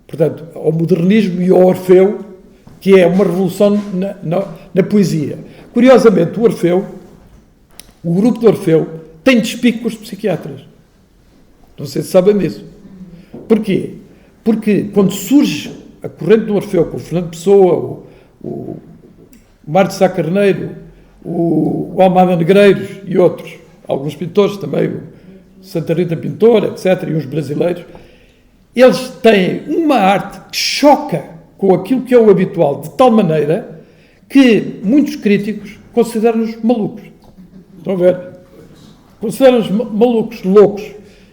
Portanto, ao modernismo e ao Orfeu, que é uma revolução na poesia. Curiosamente, o grupo do Orfeu, tem despique com os psiquiatras. Não sei se sabem disso. Porquê? Porque quando surge a corrente do Orfeu, com o Fernando Pessoa, o Mário Sá Carneiro, o Almada Negreiros e outros, alguns pintores também, o Santa Rita Pintor, etc., e os brasileiros, eles têm uma arte que choca com aquilo que é o habitual, de tal maneira que muitos críticos consideram-nos malucos. Estão a ver? Consideram-nos malucos, loucos.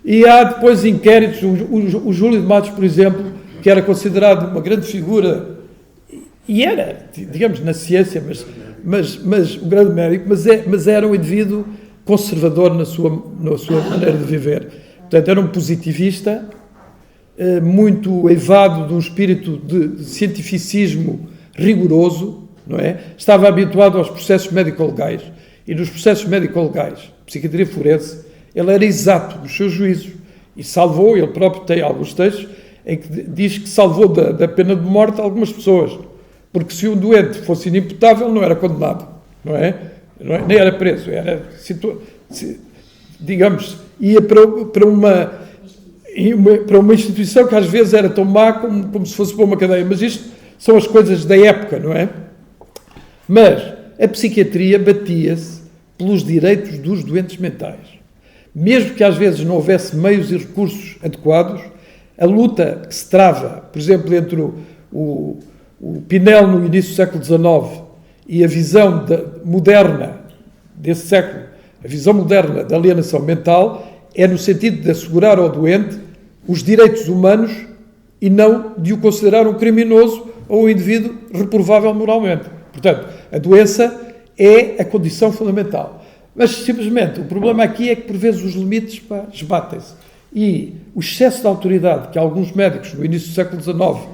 E há depois inquéritos, o Júlio de Matos, por exemplo, que era considerado uma grande figura, e era, digamos, na ciência, mas um grande médico, mas era um indivíduo conservador na sua maneira de viver. Portanto, era um positivista, muito eivado de um espírito de cientificismo rigoroso, não é? Estava habituado aos processos médico-legais, e nos processos médico-legais, psiquiatria forense, ele era exato nos seus juízos, e salvou, ele próprio tem alguns textos, em que diz que salvou da pena de morte algumas pessoas, porque se um doente fosse inimputável, não era condenado, não é? Nem era preso, era, digamos, ia para uma instituição que às vezes era tão má como se fosse para uma cadeia. Mas isto são as coisas da época, não é? Mas a psiquiatria batia-se pelos direitos dos doentes mentais. Mesmo que às vezes não houvesse meios e recursos adequados, a luta que se trava, por exemplo, entre o Pinel no início do século XIX e a visão moderna desse século, a visão moderna da alienação mental, é no sentido de assegurar ao doente os direitos humanos e não de o considerar um criminoso ou um indivíduo reprovável moralmente. Portanto, a doença é a condição fundamental. Mas, simplesmente, o problema aqui é que, por vezes, os limites esbatem-se. E o excesso de autoridade que alguns médicos, no início do século XIX,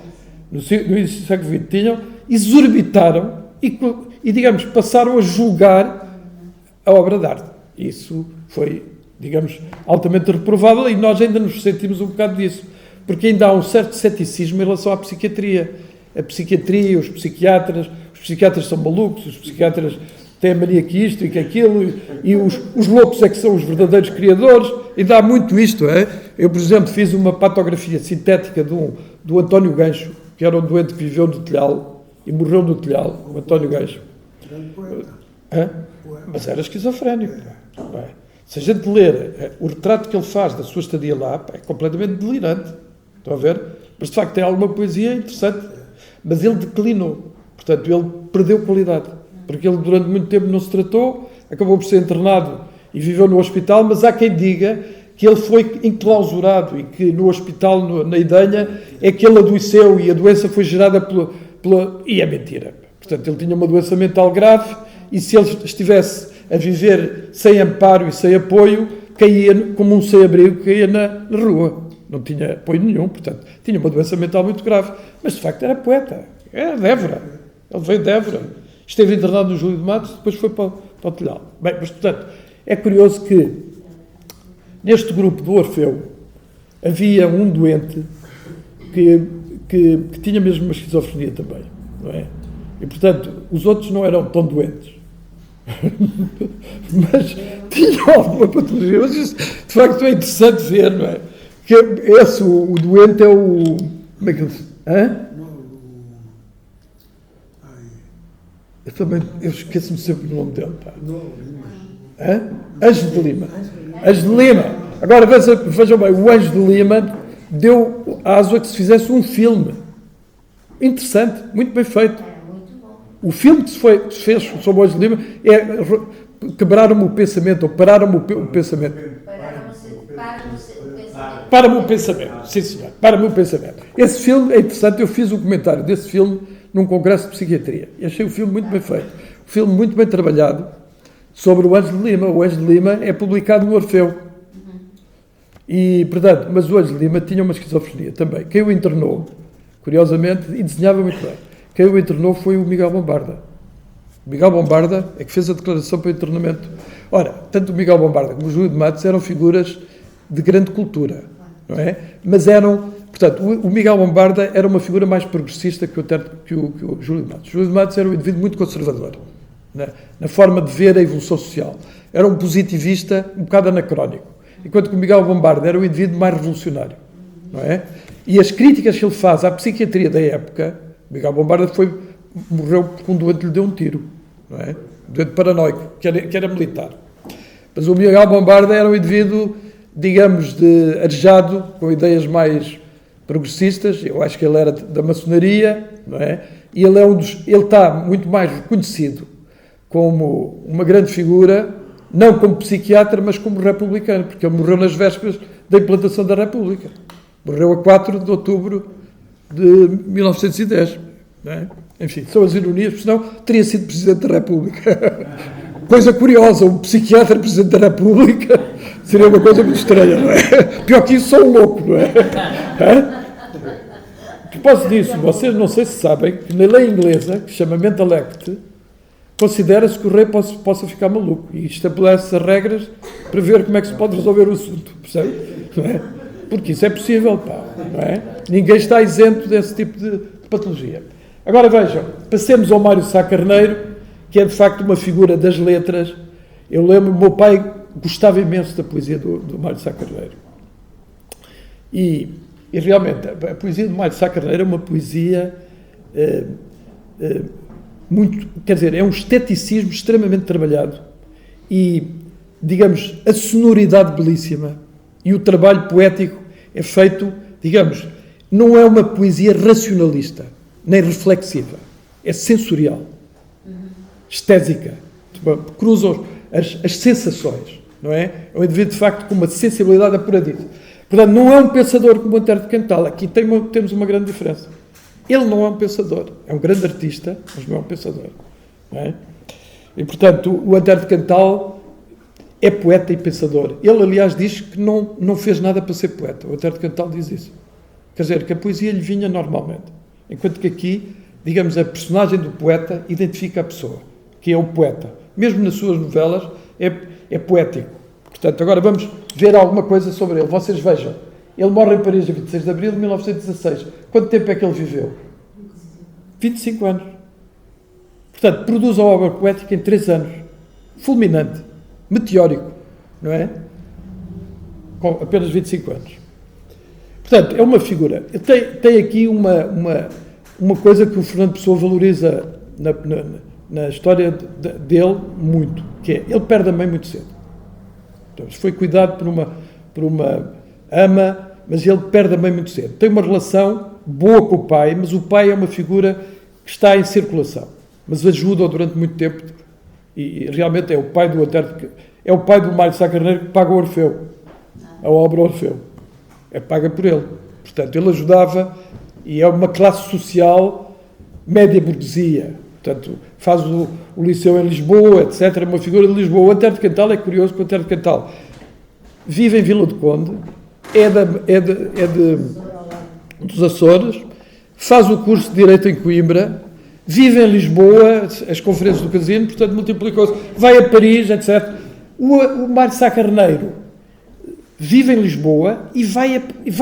no início do século XX, tinham, exorbitaram e, digamos, passaram a julgar a obra de arte. Isso foi, digamos, altamente reprovável, e nós ainda nos sentimos um bocado disso, porque ainda há um certo ceticismo em relação à psiquiatria. A psiquiatria, os psiquiatras são malucos, os psiquiatras têm a mania que isto e que aquilo, e os loucos é que são os verdadeiros criadores. Ainda há muito isto, é? Eu, por exemplo, fiz uma patografia sintética do António Gancho, que era um doente que viveu no telhado e morreu no telhado, o António Gajo. Hã? Mas era esquizofrénico. Não é? Se a gente ler o retrato que ele faz da sua estadia lá, é completamente delirante. Estão a ver? Mas de facto tem alguma poesia interessante. Mas ele declinou. Portanto, ele perdeu qualidade. Porque ele durante muito tempo não se tratou, acabou por ser internado e viveu no hospital, mas há quem diga que ele foi enclausurado e que no hospital, na Idanha, é que ele adoeceu e a doença foi gerada pela... E é mentira. Portanto, ele tinha uma doença mental grave e se ele estivesse a viver sem amparo e sem apoio, caía como um sem-abrigo, caía na rua. Não tinha apoio nenhum, portanto, tinha uma doença mental muito grave. Mas, de facto, era poeta. Era de Évora. Ele veio de Évora. Esteve internado no Júlio de Matos, depois foi para o telhado. Bem, mas, portanto, é curioso que neste grupo do Orfeu havia um doente que tinha mesmo uma esquizofrenia também, não é? E, portanto, os outros não eram tão doentes. Mas tinham alguma patologia. Mas isso, de facto, é interessante ver, não é? Que esse, o doente é o... Como é que ele se... Hã? Eu esqueço-me sempre do nome dele, pá. Ângelo de Lima. Ângelo de Lima. Agora, vejam bem, o Ângelo de Lima deu aso a que se fizesse um filme. Interessante, muito bem feito. O filme que se fez sobre o Ângelo de Lima é quebraram-me o pensamento, ou pararam-me o pensamento. Para-me o pensamento, sim senhor, para-me o pensamento. Esse filme é interessante, eu fiz um comentário desse filme num congresso de psiquiatria. E achei o filme muito bem feito. O filme muito bem trabalhado sobre o Ângelo de Lima. O Ângelo de Lima é publicado no Orfeu. E, portanto, mas o Ângelo de Lima tinha uma esquizofrenia também. Quem o internou, curiosamente, e desenhava muito bem, quem o internou foi o Miguel Bombarda. O Miguel Bombarda é que fez a declaração para o internamento. Ora, tanto o Miguel Bombarda como o Júlio de Matos eram figuras de grande cultura, não é? Mas eram... Portanto, o Miguel Bombarda era uma figura mais progressista que o Júlio de Matos. O Júlio de Matos era um indivíduo muito conservador, na forma de ver a evolução social. Era um positivista um bocado anacrónico. Enquanto que o Miguel Bombarda era um indivíduo mais revolucionário, não é? E as críticas que ele faz à psiquiatria da época, o Miguel Bombarda morreu porque um doente lhe deu um tiro, não é? Um doente paranoico, que era militar. Mas o Miguel Bombarda era um indivíduo, digamos, arejado, com ideias mais progressistas. Eu acho que ele era da maçonaria, não é? E ele está muito mais reconhecido como uma grande figura, não como psiquiatra, mas como republicano, porque ele morreu nas vésperas da implantação da República. Morreu a 4 de outubro de 1910. Não é? Enfim, são as ironias, porque senão teria sido Presidente da República. Coisa curiosa, um psiquiatra Presidente da República seria uma coisa muito estranha, não é? Pior que isso, só um louco, não é? A propósito disso, vocês não sei se sabem que na lei inglesa, que se chama Mental Act, considera-se que o rei possa ficar maluco e estabelece as regras para ver como é que se pode resolver o assunto, percebe? Não é? Porque isso é possível, pá, não é? Ninguém está isento desse tipo de patologia. Agora vejam, passemos ao Mário Sá Carneiro, que é de facto uma figura das letras. Eu lembro, o meu pai gostava imenso da poesia do Mário Sá Carneiro. E realmente, a poesia do Mário Sá Carneiro é uma poesia muito, quer dizer, é um esteticismo extremamente trabalhado e, digamos, a sonoridade belíssima e o trabalho poético é feito, digamos, não é uma poesia racionalista, nem reflexiva, é sensorial, estésica, cruzam as sensações, não é? É um indivíduo, de facto, com uma sensibilidade apuradíssima. Portanto, não é um pensador como o Antero de Quental. Aqui temos uma grande diferença. Ele não é um pensador. É um grande artista, mas não é um pensador. Não é? E, portanto, o Antero de Quental é poeta e pensador. Ele, aliás, diz que não fez nada para ser poeta. O Antero de Quental diz isso. Quer dizer, que a poesia lhe vinha normalmente. Enquanto que aqui, digamos, a personagem do poeta identifica a pessoa, que é o poeta. Mesmo nas suas novelas, é poético. Portanto, agora vamos ver alguma coisa sobre ele. Vocês vejam. Ele morre em Paris a 26 de abril de 1916. Quanto tempo é que ele viveu? 25 anos. Portanto, produz a obra poética em 3 anos. Fulminante. Meteórico. Não é? Com apenas 25 anos. Portanto, é uma figura. Tem aqui uma coisa que o Fernando Pessoa valoriza na história dele muito, que é, ele perde a mãe muito cedo. Então, foi cuidado por uma ama, mas ele perde a mãe muito cedo. Tem uma relação boa com o pai, mas o pai é uma figura que está em circulação, mas ajuda-o durante muito tempo, e realmente é o pai do Otero, é o pai do Mário de Sá Carneiro que paga o Orfeu, a obra Orfeu. É paga por ele. Portanto, ele ajudava, e é uma classe social média burguesia. Portanto, faz o liceu em Lisboa, etc. É uma figura de Lisboa. O Antero de Cantal é curioso, que o Antero de Cantal vive em Vila do Conde, dos Açores, faz o curso de Direito em Coimbra, vive em Lisboa, as conferências do Casino, portanto, multiplicou-se, vai a Paris, etc. O Mário de Sá Carneiro vive em Lisboa e vai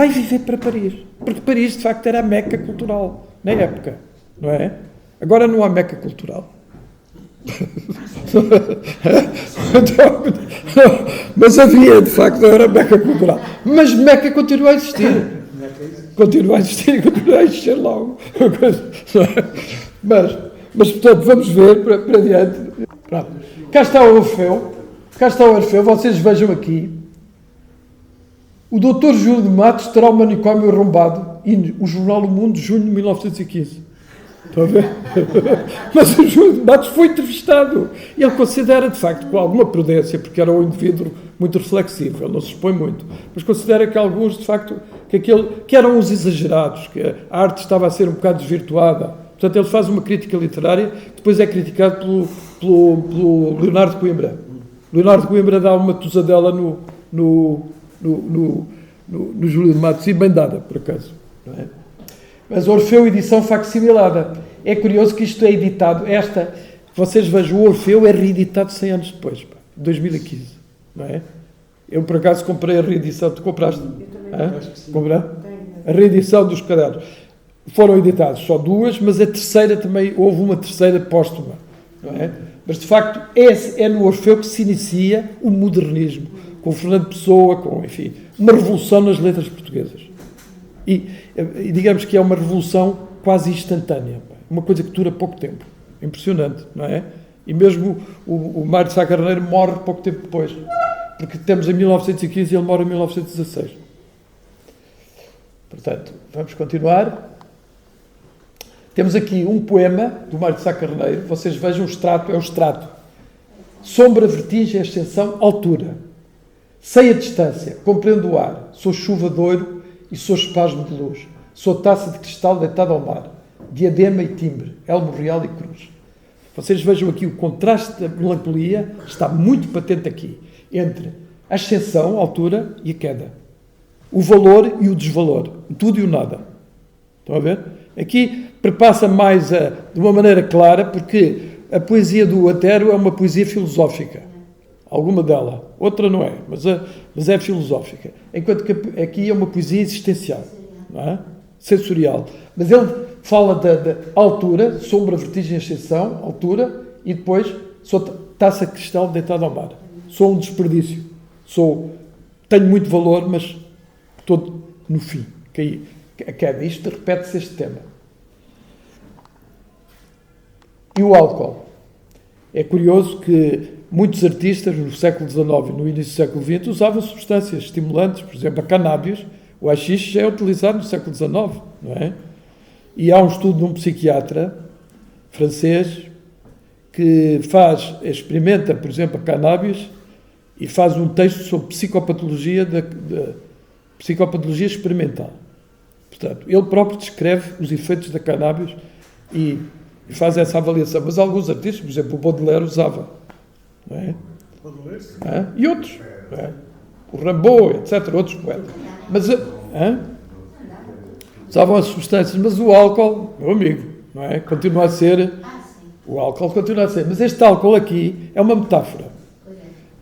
viver para Paris. Porque Paris, de facto, era a meca cultural, na época, não é? Agora não há meca cultural. Mas havia, de facto, não era meca cultural. Mas meca continua a existir. Continua a existir e continua a existir logo. Mas, portanto, vamos ver para diante. Pronto. Cá está o Orfeu, vocês vejam aqui. O Dr. Júlio de Matos terá o manicômio arrombado, o jornal O Mundo, de junho de 1915. Estão a ver? Mas o Júlio de Matos foi entrevistado. Ele considera, de facto, com alguma prudência, porque era um indivíduo muito reflexivo, ele não se expõe muito, mas considera que alguns, de facto, que eram uns exagerados, que a arte estava a ser um bocado desvirtuada. Portanto, ele faz uma crítica literária, depois é criticado pelo Leonardo de Coimbra. Leonardo de Coimbra dá uma tosadela no Júlio de Matos, e bem dada, por acaso. Não é? Mas Orfeu, edição facsimilada. É curioso que isto é editado, vocês vejam, o Orfeu é reeditado 100 anos depois, 2015, não é? Eu, por acaso, comprei a reedição. Tu compraste? Comprei? A reedição dos cadernos. Foram editados só 2, mas a terceira também, houve uma terceira póstuma, não é? Mas, de facto, é no Orfeu que se inicia o modernismo, com o Fernando Pessoa, enfim, uma revolução nas letras portuguesas. E digamos que é uma revolução quase instantânea, uma coisa que dura pouco tempo. Impressionante, não é? E mesmo o Mário de Sá Carneiro morre pouco tempo depois, porque temos em 1915 e ele morre em 1916. Portanto, vamos continuar. Temos aqui um poema do Mário de Sá Carneiro, vocês vejam o extrato. Sombra, vertigem, ascensão, altura. Sei a distância, compreendo o ar, sou chuva de ouro e sou espasmo de luz. Sou taça de cristal deitada ao mar, diadema e timbre, elmo real e cruz. Vocês vejam aqui o contraste da melancolia, está muito patente aqui, entre a ascensão, a altura, e a queda. O valor e o desvalor, o tudo e o nada. Estão a ver? Aqui perpassa mais de uma maneira clara, porque a poesia do Otero é uma poesia filosófica. Alguma dela. Outra não é, mas é filosófica. Enquanto que aqui é uma poesia existencial, não é? Sensorial. Mas ele fala da altura, sombra, vertigem, ascensão, altura, e depois sou taça de cristal deitada ao mar. Sou um desperdício. Tenho muito valor, mas estou no fim. Acaba. Isto repete-se este tema. E o álcool? É curioso que muitos artistas no século XIX e no início do século XX usavam substâncias estimulantes, por exemplo, a cannabis. O haxixe já é utilizado no século XIX, não é? E há um estudo de um psiquiatra francês que experimenta, por exemplo, a cannabis e faz um texto sobre psicopatologia psicopatologia experimental. Portanto, ele próprio descreve os efeitos da cannabis e faz essa avaliação. Mas alguns artistas, por exemplo, o Baudelaire usava. Não é? E outros. Não é? O Rimbaud, etc. Outros poetas. Mas usavam as substâncias. Mas o álcool, meu amigo, não é? Continua a ser. O álcool continua a ser. Mas este álcool aqui é uma metáfora.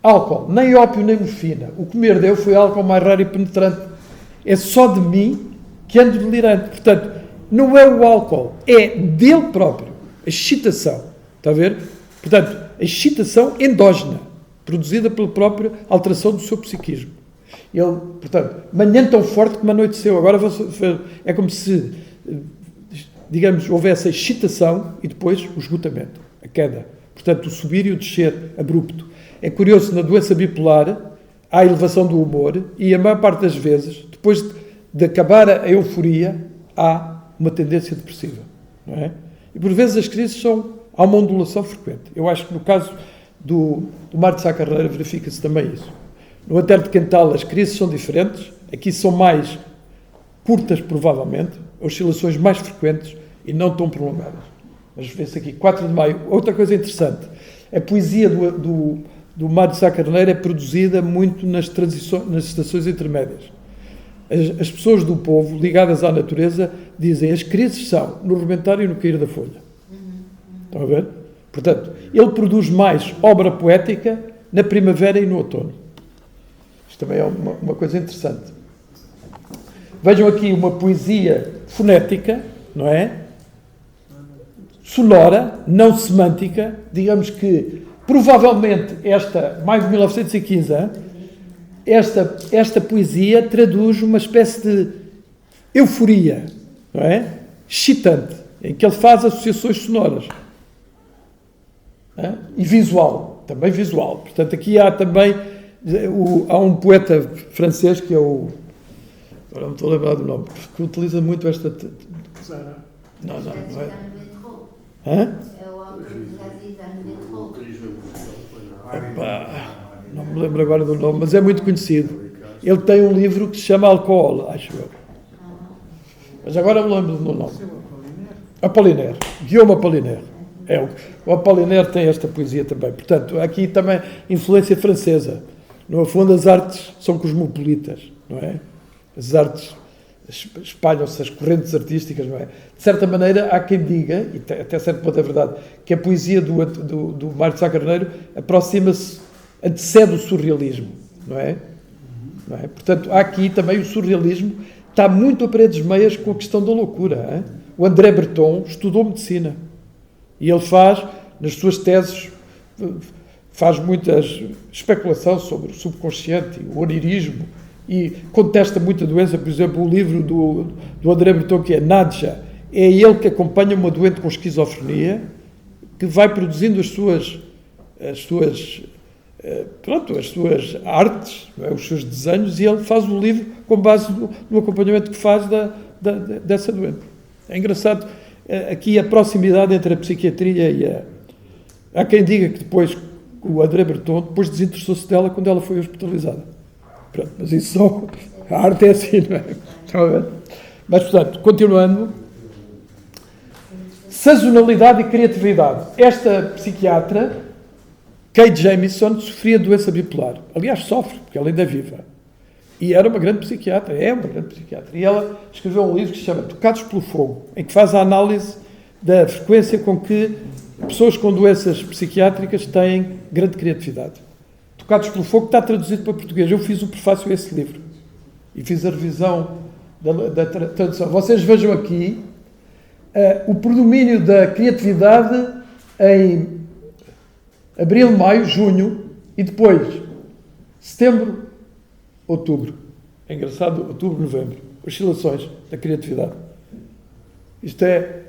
Álcool, nem ópio nem morfina. O que me herdeu foi álcool mais raro e penetrante. É só de mim que ando delirante. Portanto, não é o álcool, é dele próprio. A excitação. Está a ver? Portanto, a excitação endógena, produzida pela própria alteração do seu psiquismo. Ele, portanto, manhã tão forte como anoiteceu. Agora é como se, digamos, houvesse a excitação e depois o esgotamento, a queda. Portanto, o subir e o descer abrupto. É curioso, na doença bipolar, há a elevação do humor e a maior parte das vezes, depois de acabar a euforia, há uma tendência depressiva. Não é? E por vezes as crises há uma ondulação frequente. Eu acho que no caso do Mar de Sá Carneiro verifica-se também isso. No Antero de Quental as crises são diferentes, aqui são mais curtas provavelmente, oscilações mais frequentes e não tão prolongadas. Mas vê-se aqui, 4 de maio, outra coisa interessante, a poesia do Mar de Sá Carneiro é produzida muito nas estações intermédias. As pessoas do povo, ligadas à natureza, dizem as crises são no rebentar e no cair da folha. Estão a ver? Portanto, ele produz mais obra poética na primavera e no outono. Isto também é uma coisa interessante. Vejam aqui uma poesia fonética, não é? Sonora, não semântica. Digamos que, provavelmente, maio de 1915, esta poesia traduz uma espécie de euforia, não é? Excitante, em que ele faz associações sonoras. E visual, também visual. Portanto, aqui há também há um poeta francês que é agora não estou a lembrar do nome, que utiliza muito esta... Não é. Hã? Não me lembro agora do nome, mas é muito conhecido. Ele tem um livro que se chama Alcool, acho eu. Mas agora me lembro do nome. Apollinaire. Guillaume Apollinaire. O Apollinaire tem esta poesia também. Portanto, aqui também influência francesa. No fundo, as artes são cosmopolitas, não é? As artes espalham-se, as correntes artísticas, não é? De certa maneira, há quem diga, e até certo ponto é verdade, que a poesia do Mário de Sá Carneiro aproxima-se, antecede o surrealismo, não é? Não é? Portanto, há aqui também o surrealismo, está muito a paredes meias com a questão da loucura. Hein? O André Breton estudou medicina e ele faz, nas suas teses, faz muitas especulação sobre o subconsciente, o onirismo, e contesta muita doença. Por exemplo, o livro do André Breton, que é Nadja, é ele que acompanha uma doente com esquizofrenia, que vai produzindo as suas artes, é? Os seus desenhos, e ele faz o livro com base no acompanhamento que faz dessa doente. É engraçado, aqui a proximidade entre a psiquiatria e há quem diga que depois o André Breton depois desinteressou-se dela quando ela foi hospitalizada. Pronto, mas isso só... A arte é assim, não é? Estão a ver? Mas, portanto, continuando... Sazonalidade e criatividade. Esta psiquiatra, Kate Jamieson, sofria de doença bipolar. Aliás, sofre, porque ela ainda é viva. E era uma grande psiquiatra, é uma grande psiquiatra. E ela escreveu um livro que se chama Tocados pelo Fogo, em que faz a análise da frequência com que pessoas com doenças psiquiátricas têm grande criatividade. Tocados pelo Fogo está traduzido para português. Eu fiz o prefácio a esse livro. E fiz a revisão da tradução. Vocês vejam aqui o predomínio da criatividade em abril, maio, junho e depois setembro, outubro. É engraçado, outubro, novembro. Oscilações da criatividade. Isto é,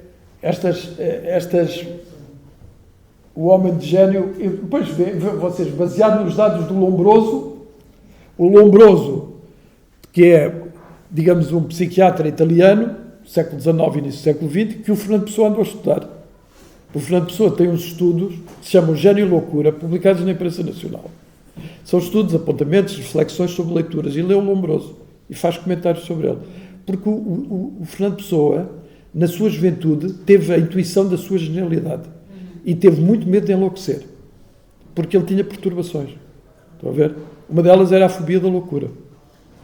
o homem de gênio, e depois vocês, baseado nos dados do Lombroso, o Lombroso, que é, digamos, um psiquiatra italiano, século XIX e início do século XX, que o Fernando Pessoa andou a estudar. O Fernando Pessoa tem uns estudos que se chamam Gênio e Loucura, publicados na imprensa nacional. São estudos, apontamentos, reflexões sobre leituras, e leu o Lombroso e faz comentários sobre ele. Porque o Fernando Pessoa, na sua juventude, teve a intuição da sua genialidade e teve muito medo de enlouquecer, porque ele tinha perturbações. Estão a ver? Uma delas era a fobia da loucura.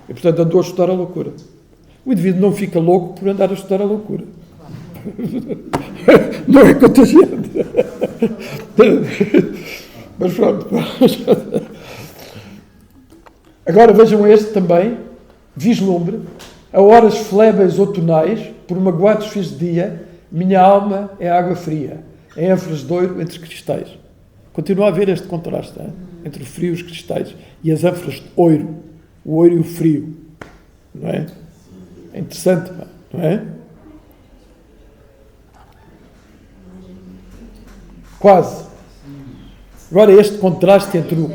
E, portanto, andou a estudar a loucura. O indivíduo não fica louco por andar a estudar a loucura. Não é contagiante. Mas pronto. Agora vejam este também. Vislumbre. A horas flébeis outonais, por magoados fiz de dia, minha alma é água fria, em ânforas de ouro entre cristais. Continua a haver este contraste, entre o frio e os cristais e as ânforas de ouro. o ouro e o frio, não é? É interessante, não é? Quase. Agora este contraste entre o...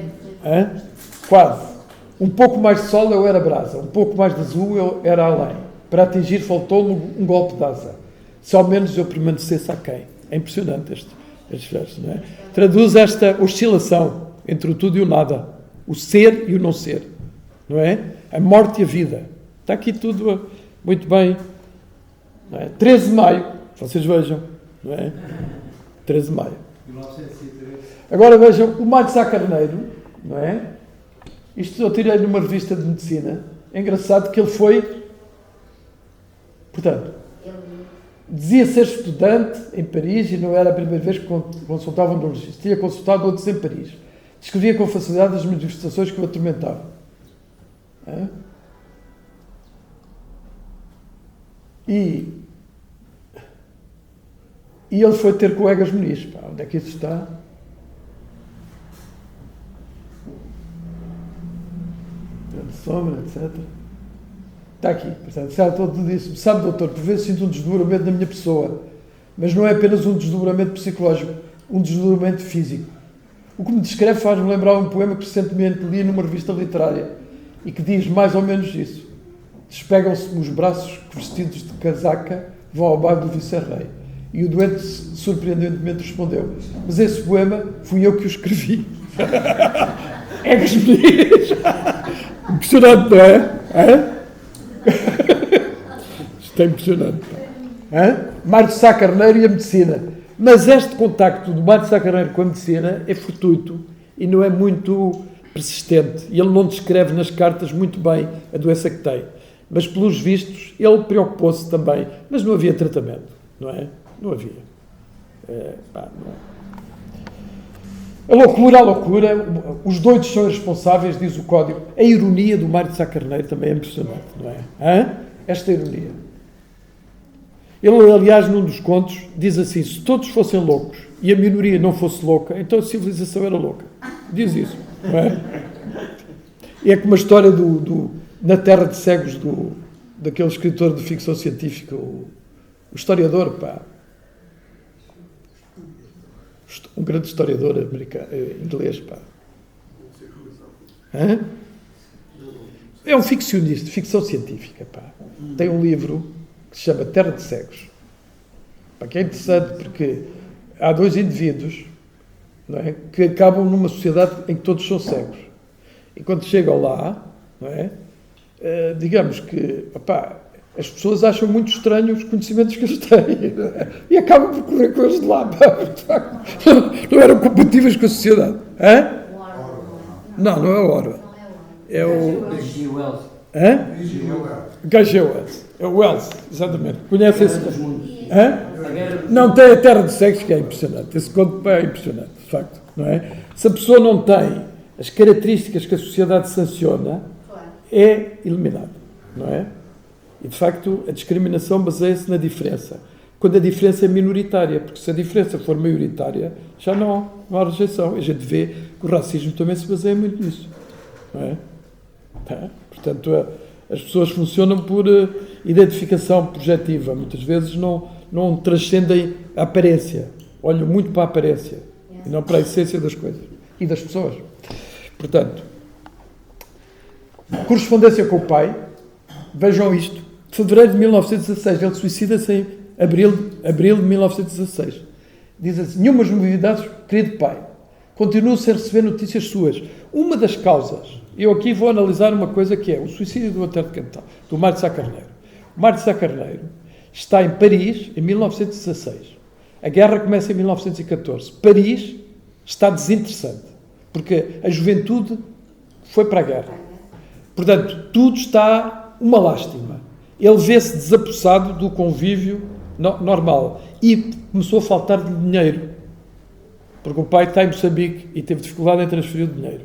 Quase. Um pouco mais de sol eu era brasa, um pouco mais de azul eu era além. Para atingir faltou-me um golpe de asa. Se ao menos eu permanecesse aquém. É impressionante estes versos, não é? Traduz esta oscilação entre o tudo e o nada. O ser e o não ser. Não é? A morte e a vida. Está aqui tudo muito bem. Não é? 13 de maio. Vocês vejam. Não é? 13 de maio. Agora vejam o Mário Sá Carneiro. Não é? Isto eu tirei numa revista de medicina. É engraçado que ele foi... Portanto, dizia ser estudante em Paris e não era a primeira vez que consultava um neurologista. Tinha consultado outros em Paris. Descrevia com facilidade as manifestações que o atormentavam. E ele foi ter com o Egas Muniz. Onde é que isso está? Sombra, etc. Está aqui. Portanto, disse, sabe, doutor, por vezes sinto um desdobramento na minha pessoa, mas não é apenas um desdobramento psicológico, um desdobramento físico. O que me descreve faz-me lembrar um poema que recentemente li numa revista literária e que diz mais ou menos isso. Despegam-se-me os braços que, vestidos de casaca, vão ao bairro do vice-rei. E o doente surpreendentemente respondeu: mas esse poema fui eu que o escrevi. É que Muniz. Impressionante, não é? Isto é impressionante. Mário Sá Carneiro e a medicina. Mas este contacto do Mário Sá Carneiro com a medicina é fortuito e não é muito persistente. E ele não descreve nas cartas muito bem a doença que tem. Mas, pelos vistos, ele preocupou-se também. Mas não havia tratamento, não é? Não havia. Não é. A loucura, os doidos são irresponsáveis, diz o código. A ironia do Mário de Sá Carneiro também é impressionante, não é? Esta ironia. Ele, aliás, num dos contos, diz assim: se todos fossem loucos e a minoria não fosse louca, então a civilização era louca. Diz isso, não é? E é como a história na Terra de Cegos, daquele escritor de ficção científica, o historiador, um grande historiador americano, inglês, É um ficcionista, ficção científica, Tem um livro que se chama Terra de Cegos. Que é interessante porque há dois indivíduos, não é, que acabam numa sociedade em que todos são cegos. E quando chegam lá, não é, digamos que, as pessoas acham muito estranho os conhecimentos que eles têm, não é? E acabam por correr com eles de lá. Não eram compatíveis com a sociedade. Não é o Orwell. É o... H.G. Wells. É o Wells, exatamente. Conhece esse conto? Não, tem a Terra de Cegos, que é impressionante. Esse conto é impressionante, de facto. Não é? Se a pessoa não tem as características que a sociedade sanciona, é eliminado. Não é? E, de facto, a discriminação baseia-se na diferença. Quando a diferença é minoritária, porque se a diferença for maioritária, já não há rejeição. E a gente vê que o racismo também se baseia muito nisso. Não é? Portanto, as pessoas funcionam por identificação projetiva. Muitas vezes não transcendem a aparência. Olham muito para a aparência e não para a essência das coisas e das pessoas. Portanto, correspondência com o pai. Vejam isto. Fevereiro de 1916. Ele suicida-se em abril de 1916. Diz assim: nenhumas novidades, querido pai. Continuo sem receber notícias suas. Uma das causas, eu aqui vou analisar uma coisa que é o suicídio do Antero de Capital, do Mário de Sá Carneiro. O Mário de Sá Carneiro está em Paris em 1916. A guerra começa em 1914. Paris está desinteressante, porque a juventude foi para a guerra. Portanto, tudo está uma lástima. Ele vê-se desapossado do convívio normal e começou a faltar de dinheiro, porque o pai está em Moçambique e teve dificuldade em transferir o dinheiro.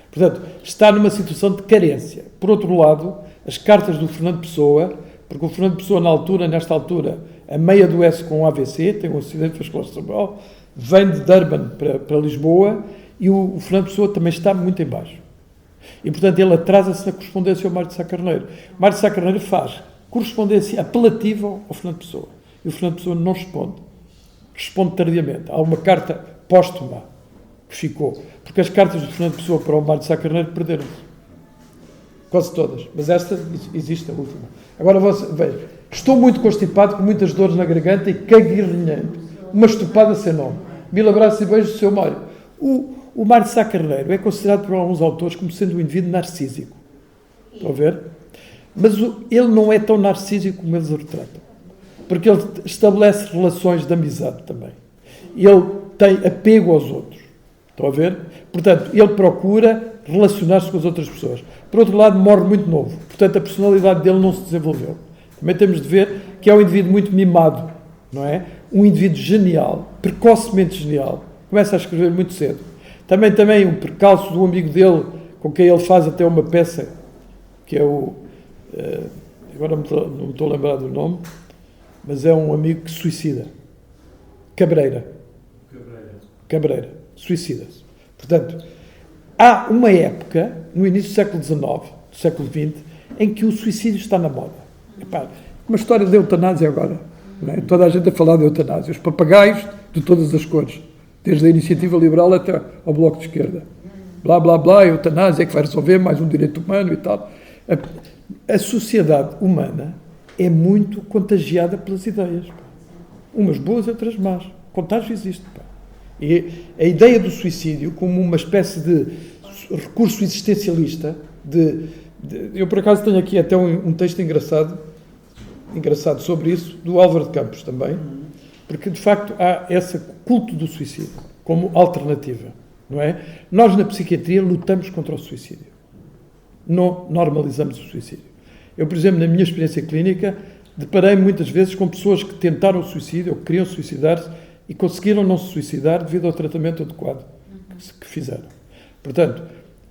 Portanto, está numa situação de carência. Por outro lado, as cartas do Fernando Pessoa, porque o Fernando Pessoa, nesta altura, a meio adoece com um AVC, tem um acidente vascular cerebral, vem de Durban para Lisboa, e o Fernando Pessoa também está muito em baixo. E, portanto, ele atrasa-se na correspondência ao Mário de Sá Carneiro. O Mário de Sá Carneiro faz correspondência apelativa ao Fernando Pessoa. E o Fernando Pessoa não responde. Responde tardiamente. Há uma carta póstuma que ficou. Porque as cartas do Fernando Pessoa para o Mário de Sá Carneiro perderam-se. Quase todas. Mas esta existe a última. Agora, veja. Estou muito constipado, com muitas dores na garganta e caguirrinhando. Uma estupada sem nome. Mil abraços e beijos do seu Mário. O Mário de Sá Carneiro é considerado por alguns autores como sendo um indivíduo narcísico. Estão a ver? Mas ele não é tão narcísico como eles o retratam. Porque ele estabelece relações de amizade também. Ele tem apego aos outros. Estão a ver? Portanto, ele procura relacionar-se com as outras pessoas. Por outro lado, morre muito novo. Portanto, a personalidade dele não se desenvolveu. Também temos de ver que é um indivíduo muito mimado, não é? Um indivíduo genial, precocemente genial. Começa a escrever muito cedo. Também um percalço do amigo dele, com quem ele faz até uma peça, que é o... agora não me estou a lembrar do nome, mas é um amigo que se suicida. Cabreira. Suicida-se. Portanto, há uma época, no início do século XIX, do século XX, em que o suicídio está na moda. Epá, uma história de eutanásia agora. Não é? Toda a gente a falar de eutanásia. Os papagaios de todas as cores. Desde a iniciativa liberal até ao Bloco de Esquerda. Blá, blá, blá, eutanásia é que vai resolver mais um direito humano e tal. A sociedade humana é muito contagiada pelas ideias. Pá. Umas boas, outras más. Contágio existe. Pá. E a ideia do suicídio como uma espécie de recurso existencialista, eu por acaso tenho aqui até um texto engraçado sobre isso, do Álvaro de Campos também, porque de facto há esse culto do suicídio como alternativa, não é? Nós na psiquiatria lutamos contra o suicídio, não normalizamos o suicídio. Eu, por exemplo, na minha experiência clínica, deparei muitas vezes com pessoas que tentaram o suicídio ou que queriam suicidar-se e conseguiram não se suicidar devido ao tratamento adequado que fizeram. Portanto,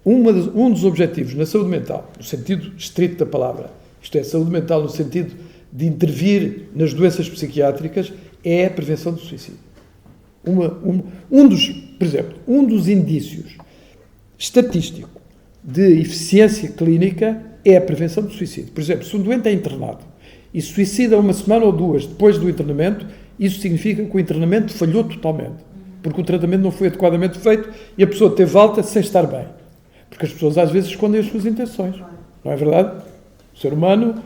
um dos objetivos na saúde mental, no sentido estrito da palavra, isto é, saúde mental no sentido de intervir nas doenças psiquiátricas, é a prevenção do suicídio. Por exemplo, um dos indícios estatísticos de eficiência clínica é a prevenção do suicídio. Por exemplo, se um doente é internado e se suicida uma semana ou duas depois do internamento, isso significa que o internamento falhou totalmente, porque o tratamento não foi adequadamente feito e a pessoa teve alta sem estar bem. Porque as pessoas às vezes escondem as suas intenções. Não é verdade? O ser humano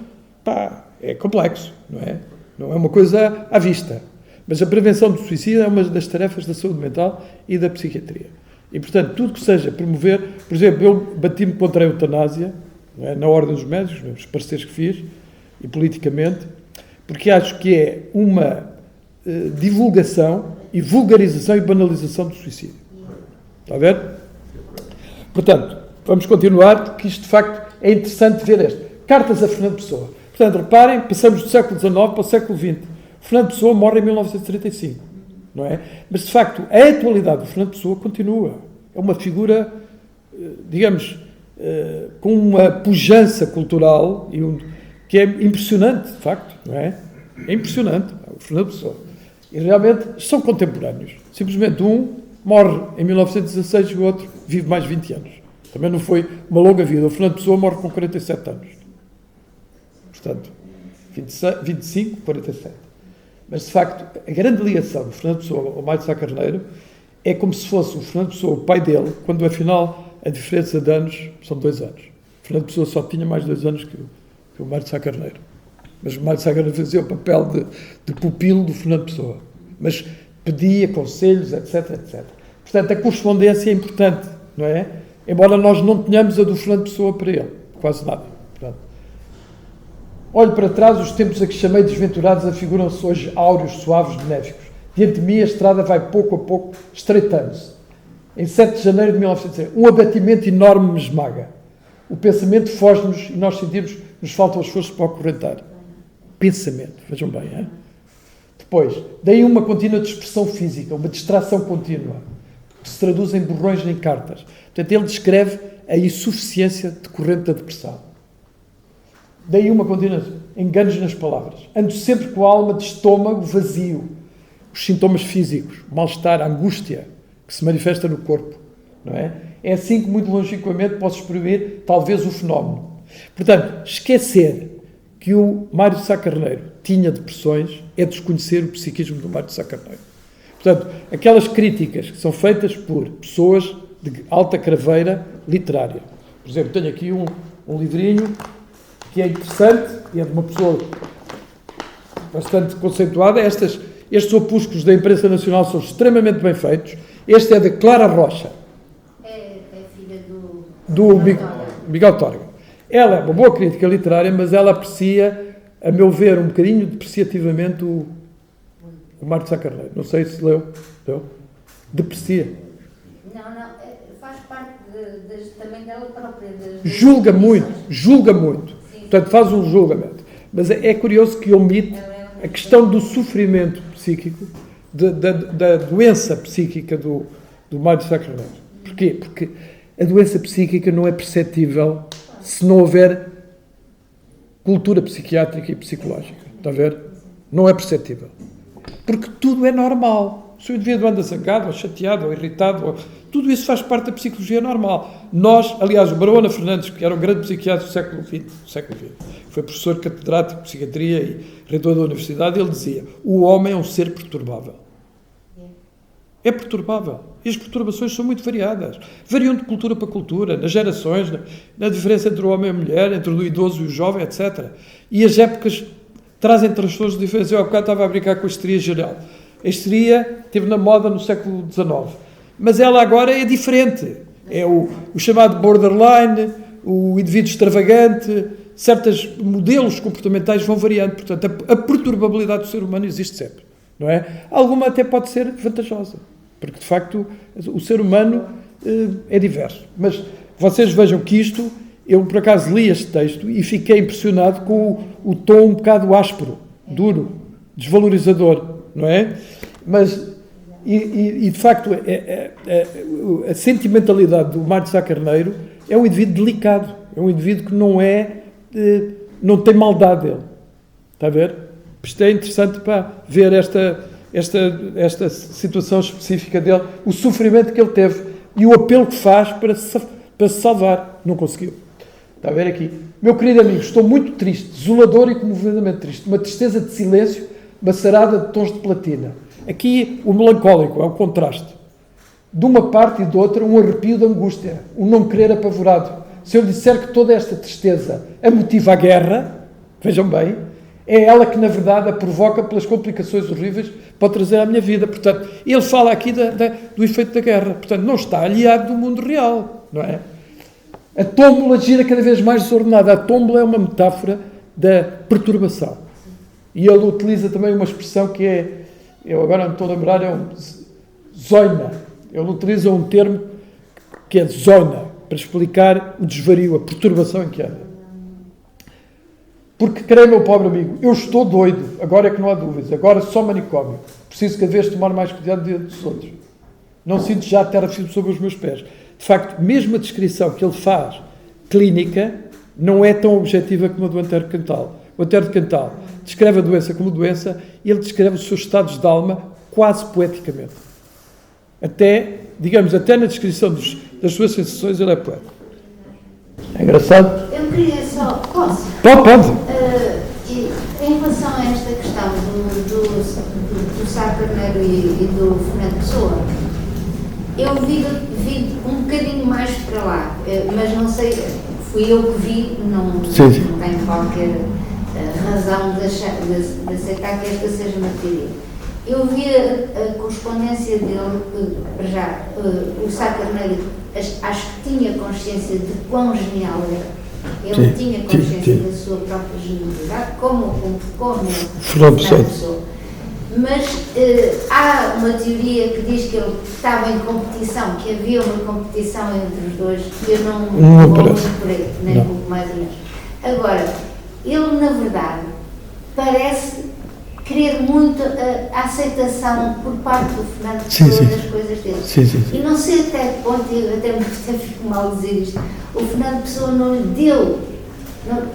é complexo, não é? Não é uma coisa à vista. Mas a prevenção do suicídio é uma das tarefas da saúde mental e da psiquiatria. E, portanto, tudo que seja promover... Por exemplo, eu bati-me contra a eutanásia, não é? Na ordem dos médicos, nos pareceres que fiz, e politicamente, porque acho que é uma divulgação e vulgarização e banalização do suicídio. Está a ver? Portanto, vamos continuar, porque isto, de facto, é interessante ver este. Cartas a Fernando Pessoa. Portanto, reparem, passamos do século XIX para o século XX. Fernando Pessoa morre em 1935, não é? Mas, de facto, a atualidade do Fernando Pessoa continua. É uma figura, digamos, com uma pujança cultural que é impressionante, de facto, não é? É impressionante, o Fernando Pessoa. E realmente são contemporâneos. Simplesmente um morre em 1916 e o outro vive mais 20 anos. Também não foi uma longa vida. O Fernando Pessoa morre com 47 anos. Portanto, 25, 47. Mas, de facto, a grande ligação do Fernando Pessoa ao Mário de Sá Carneiro é como se fosse o Fernando Pessoa o pai dele, quando, afinal, a diferença de anos são 2 anos. O Fernando Pessoa só tinha mais 2 anos que o Mário de Sá Carneiro. Mas o Mário de Sá Carneiro fazia o papel de pupilo do Fernando Pessoa. Mas pedia conselhos, etc, etc. Portanto, a correspondência é importante, não é? Embora nós não tenhamos a do Fernando Pessoa para ele. Quase nada. Portanto, olho para trás, os tempos a que chamei desventurados afiguram-se hoje áureos, suaves, benéficos. Diante de mim a estrada vai pouco a pouco estreitando-se. Em 7 de janeiro de 1960, um abatimento enorme me esmaga. O pensamento foge-nos e nós sentimos que nos faltam as forças para o correntar. Pensamento, vejam bem, hein? Depois, daí uma contínua dispersão física, uma distração contínua, que se traduz em borrões nem cartas. Portanto, ele descreve a insuficiência decorrente da depressão. Daí uma contínua enganos nas palavras. Ando sempre com a alma de estômago vazio. Os sintomas físicos, o mal-estar, a angústia, que se manifesta no corpo. não é? É assim que muito longínquamente posso exprimir talvez o fenómeno. Portanto, esquecer que o Mário de Sá Carneiro tinha depressões é desconhecer o psiquismo do Mário de Sá Carneiro. Portanto, aquelas críticas que são feitas por pessoas de alta craveira literária. Por exemplo, tenho aqui um livrinho que é interessante e é de uma pessoa bastante conceituada. Estes opúsculos da imprensa nacional são extremamente bem feitos. Este é de Clara Rocha. É filha do Miguel Torga. Ela é uma boa crítica literária, mas ela aprecia, a meu ver, um bocadinho depreciativamente o Mário de Sá Carneiro. Não sei se leu. Deprecia. Não, faz parte também dela própria. Julga muito. Sim. Portanto, faz um julgamento. Mas é curioso que omite a questão do sofrimento psíquico, da doença psíquica do Mário de Sá Carneiro. Porquê? Porque a doença psíquica não é perceptível se não houver cultura psiquiátrica e psicológica. Está a ver? Não é perceptível. Porque tudo é normal. Se o indivíduo anda zangado, ou chateado, ou irritado, tudo isso faz parte da psicologia normal. Nós, aliás, o Barona Fernandes, que era um grande psiquiatra do século XX, foi professor catedrático de psiquiatria e reitor da universidade, ele dizia: o homem é um ser perturbável. É perturbável. E as perturbações são muito variadas. Variam de cultura para cultura, nas gerações, na diferença entre o homem e a mulher, entre o idoso e o jovem, etc. E as épocas trazem transtornos diferentes. Eu há bocado estava a brincar com a histeria geral. A histeria esteve na moda no século XIX. Mas ela agora é diferente. É o chamado borderline, o indivíduo extravagante, certos modelos comportamentais vão variando. Portanto, a perturbabilidade do ser humano existe sempre. Não é? Alguma até pode ser vantajosa. Porque, de facto, o ser humano é diverso. Mas vocês vejam que isto, eu por acaso li este texto e fiquei impressionado com o tom um bocado áspero, duro, desvalorizador, não é? Mas, de facto, a sentimentalidade do Mário de Sá Carneiro é um indivíduo delicado, é um indivíduo que não tem maldade dele. Está a ver? Isto é interessante para ver esta situação específica dele, o sofrimento que ele teve e o apelo que faz para se salvar. Não conseguiu. Está a ver aqui? Meu querido amigo, estou muito triste, desolador e comovedamente triste. Uma tristeza de silêncio, macerada de tons de platina. Aqui o melancólico é o contraste. De uma parte e de outra, um arrepio de angústia, um não querer apavorado. Se eu lhe disser que toda esta tristeza a motiva a guerra, vejam bem, é ela que, na verdade, a provoca pelas complicações horríveis que pode trazer à minha vida. Portanto, ele fala aqui do efeito da guerra. Portanto, não está aliado do mundo real, não é? A tómbola gira cada vez mais desordenada. A tómbola é uma metáfora da perturbação. E ele utiliza também uma expressão que é, eu agora não estou a lembrar, é zoina. Ele utiliza um termo que é zona, para explicar o desvario, a perturbação em que anda. Porque, creio, meu pobre amigo, eu estou doido, agora é que não há dúvidas, agora só manicômio. Preciso cada vez tomar mais cuidado diante dos outros. Não sinto já a terra firme sobre os meus pés. De facto, mesmo a descrição que ele faz, clínica, não é tão objetiva como a do Antero de Cantal. O Antero de Cantal descreve a doença como doença e ele descreve os seus estados de alma quase poeticamente. Até na descrição das suas sensações, ele é poeta. É engraçado? Eu queria só... Posso? Pode. Em relação a esta questão do Sá Carneiro e do Fernando Pessoa, eu vi um bocadinho mais para lá, mas não sei, fui eu que vi, não tenho qualquer razão de aceitar que esta seja uma teoria. Eu vi a correspondência dele, para já, o Sá Carneiro, acho que tinha consciência de quão genial era. Ele tinha consciência da sua própria genialidade, como Fernando Pessoa. Mas há uma teoria que diz que ele estava em competição, que havia uma competição entre os dois, e eu não vou muito por aí, nem um pouco mais ou menos. Agora, ele, na verdade, parece querer muito a aceitação por parte do Fernando Pessoa das coisas dele. E não sei até que ponto, até fico mal dizer isto, o Fernando Pessoa não lhe deu,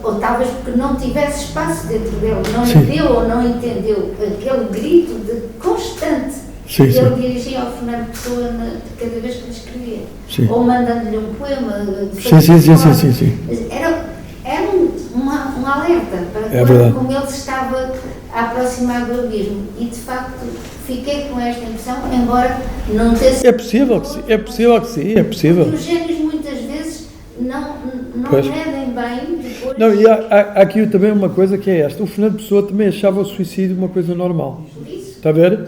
ou talvez porque não tivesse espaço dentro dele, não lhe deu ou não entendeu aquele grito constante Sim, ele sim. dirigia ao Fernando Pessoa cada vez que lhe escrevia. Sim. Ou mandando-lhe um poema. Sim. Era um alerta para verdade. como ele se estava a aproximar do abismo. E, de facto, fiquei com esta impressão, embora não tenha sido... É possível que sim, é possível. E os génios, muitas vezes, não Pois. medem bem depois... Não, e há aqui também uma coisa que é esta. O Fernando Pessoa também achava o suicídio uma coisa normal. Por isso, Está a ver?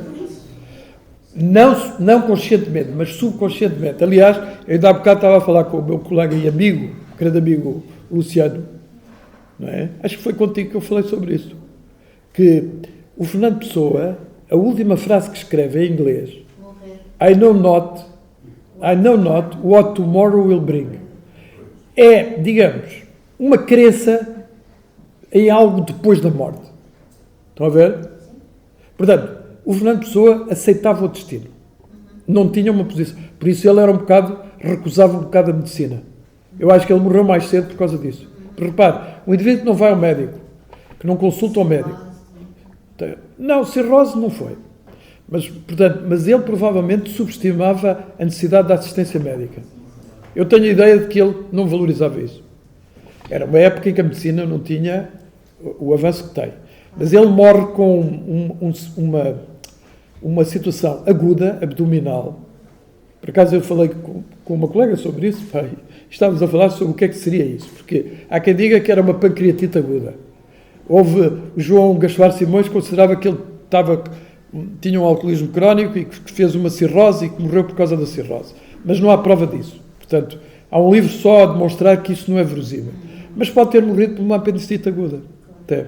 Não conscientemente, mas subconscientemente. Aliás, eu ainda há bocado estava a falar com o meu colega e amigo, grande amigo Luciano, não é? Acho que foi contigo que eu falei sobre isso. Que o Fernando Pessoa, a última frase que escreve em inglês, morrer. I know not what tomorrow will bring. É, digamos, uma crença em algo depois da morte. Estão a ver? Portanto, o Fernando Pessoa aceitava o destino. Não tinha uma posição. Por isso ele recusava um bocado a medicina. Eu acho que ele morreu mais cedo por causa disso. Porque, repare, um indivíduo que não vai ao médico, que não consulta ao médico. Não, cirrose não foi. Mas ele provavelmente subestimava a necessidade da assistência médica. Eu tenho a ideia de que ele não valorizava isso. Era uma época em que a medicina não tinha o avanço que tem. Mas ele morre com uma situação aguda, abdominal. Por acaso eu falei com uma colega sobre isso, pai, estávamos a falar sobre o que é que seria isso. Porque há quem diga que era uma pancreatite aguda. O João Gaspar Simões considerava que ele tinha um alcoolismo crónico e que fez uma cirrose e que morreu por causa da cirrose. Mas não há prova disso. Portanto, há um livro só a demonstrar que isso não é verosímil. Mas pode ter morrido por uma apendicite aguda. Até.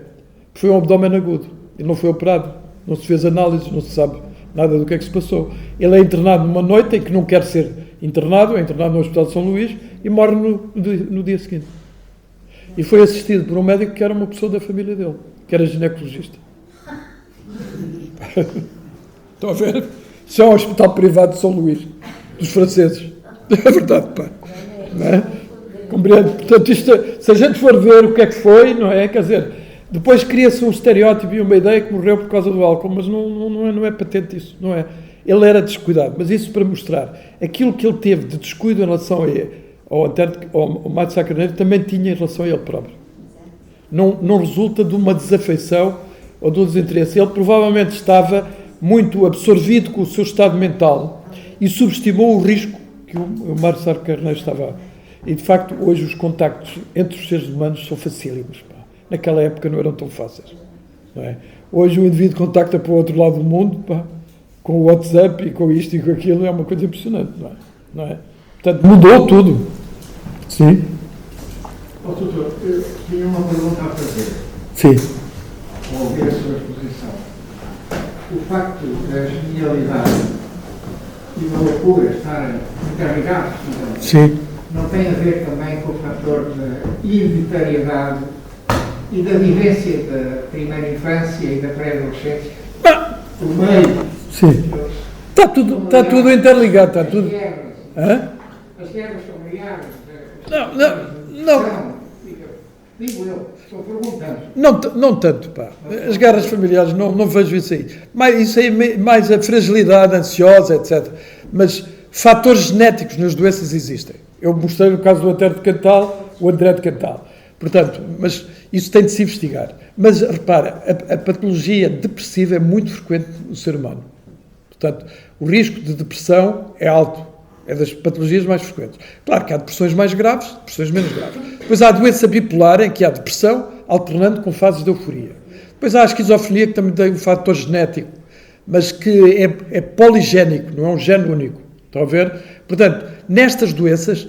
Foi um abdômen agudo. Ele não foi operado. Não se fez análises, não se sabe nada do que é que se passou. Ele é internado numa noite em que não quer ser internado, é internado no Hospital de São Luís e morre no dia seguinte. E foi assistido por um médico que era uma pessoa da família dele, que era ginecologista. Estão a ver? Isso é um hospital privado de São Luís, dos franceses. É verdade, pá. Não é? Compreendo? Portanto, se a gente for ver o que é que foi, não é? Quer dizer, depois cria-se um estereótipo e uma ideia que morreu por causa do álcool, mas não é patente isso, não é? Ele era descuidado, mas isso para mostrar aquilo que ele teve de descuido em relação ao Mário Sá Carneiro também tinha em relação a ele próprio. Não resulta de uma desafeição ou de um desinteresse. Ele provavelmente estava muito absorvido com o seu estado mental e subestimou o risco que o Mário Sá Carneiro estava. E de facto hoje os contactos entre os seres humanos são facílimos. Pá. Naquela época não eram tão fáceis. Não é? Hoje o indivíduo contacta para o outro lado do mundo, pá, com o WhatsApp e com isto e com aquilo, é uma coisa impressionante, não é? Portanto, mudou tudo. Sim. Doutor, eu tinha uma pergunta a fazer. Sim. Ao ouvir a sua exposição. O facto da genialidade e da loucura estarem interligados, Sim. não tem a ver também com o fator da hereditariedade e da vivência da primeira infância e da pré-adolescência? O meio. Sim. Está tudo interligado, está tudo. As guerras familiares. Não. Digo eu, estou perguntando. Não tanto, pá. As guerras familiares, não vejo isso aí. Isso aí mais a fragilidade ansiosa, etc. Mas fatores genéticos nas doenças existem. Eu mostrei no caso do Antero de Cantal, o André de Cantal. Portanto, mas isso tem de se investigar. Mas, repara, a patologia depressiva é muito frequente no ser humano. Portanto, o risco de depressão é alto. É das patologias mais frequentes. Claro que há depressões mais graves, depressões menos graves. Depois há a doença bipolar, em que há depressão, alternando com fases de euforia. Depois há a esquizofrenia, que também tem um fator genético, mas que é poligénico, não é um gene único. Estão a ver? Portanto, nestas doenças,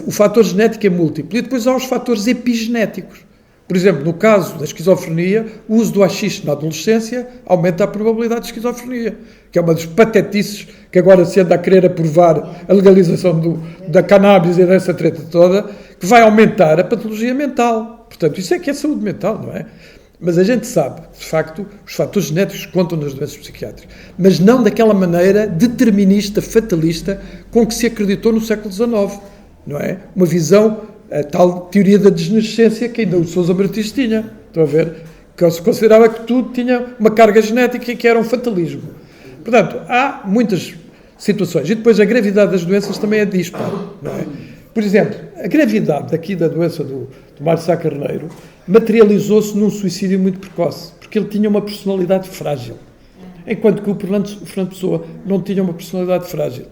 o fator genético é múltiplo. E depois há os fatores epigenéticos. Por exemplo, no caso da esquizofrenia, o uso do haxixe na adolescência aumenta a probabilidade de esquizofrenia, que é uma das patetices que agora se anda a querer aprovar a legalização da cannabis e dessa treta toda, que vai aumentar a patologia mental. Portanto, isso é que é saúde mental, não é? Mas a gente sabe, de facto, os fatores genéticos contam nas doenças psiquiátricas, mas não daquela maneira determinista, fatalista, com que se acreditou no século XIX, não é? Uma visão, a tal teoria da desnascência que ainda o Sousa Martins tinha, estão a ver? Que se considerava que tudo tinha uma carga genética e que era um fatalismo. Portanto, há muitas situações. E depois a gravidade das doenças também é dispar, não é? Por exemplo, a gravidade aqui da doença do Mário Sá Carneiro materializou-se num suicídio muito precoce, porque ele tinha uma personalidade frágil. Enquanto que o Fernando Pessoa não tinha uma personalidade frágil.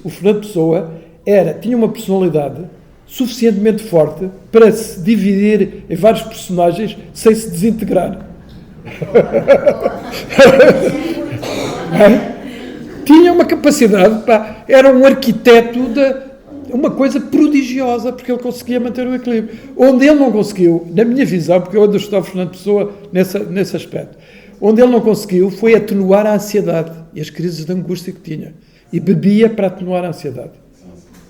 O Fernando Pessoa tinha uma personalidade suficientemente forte para se dividir em vários personagens sem se desintegrar. Tinha uma capacidade, era um arquiteto uma coisa prodigiosa, porque ele conseguia manter o equilíbrio. Onde ele não conseguiu, na minha visão, porque eu ando a estudar o Fernando Pessoa nesse aspecto, onde ele não conseguiu foi atenuar a ansiedade e as crises de angústia que tinha. E bebia para atenuar a ansiedade.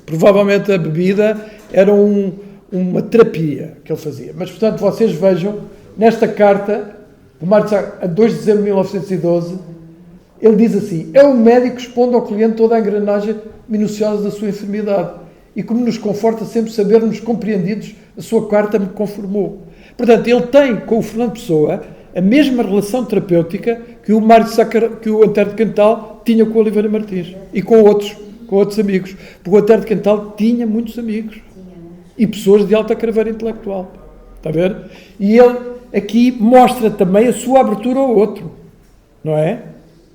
Provavelmente a bebida era uma terapia que ele fazia. Mas, portanto, vocês vejam, nesta carta, de Mário Sá, a 2 de dezembro de 1912, ele diz assim: é o médico que expondo ao cliente toda a engrenagem minuciosa da sua enfermidade. E como nos conforta sempre sabermos compreendidos, a sua carta me conformou. Portanto, ele tem com o Fernando Pessoa a mesma relação terapêutica que o Antero de Quental tinha com o Oliveira Martins e com outros amigos. Porque o Antero de Quental tinha muitos amigos e pessoas de alta craveira intelectual. Está a ver? E ele aqui mostra também a sua abertura ao outro, não é?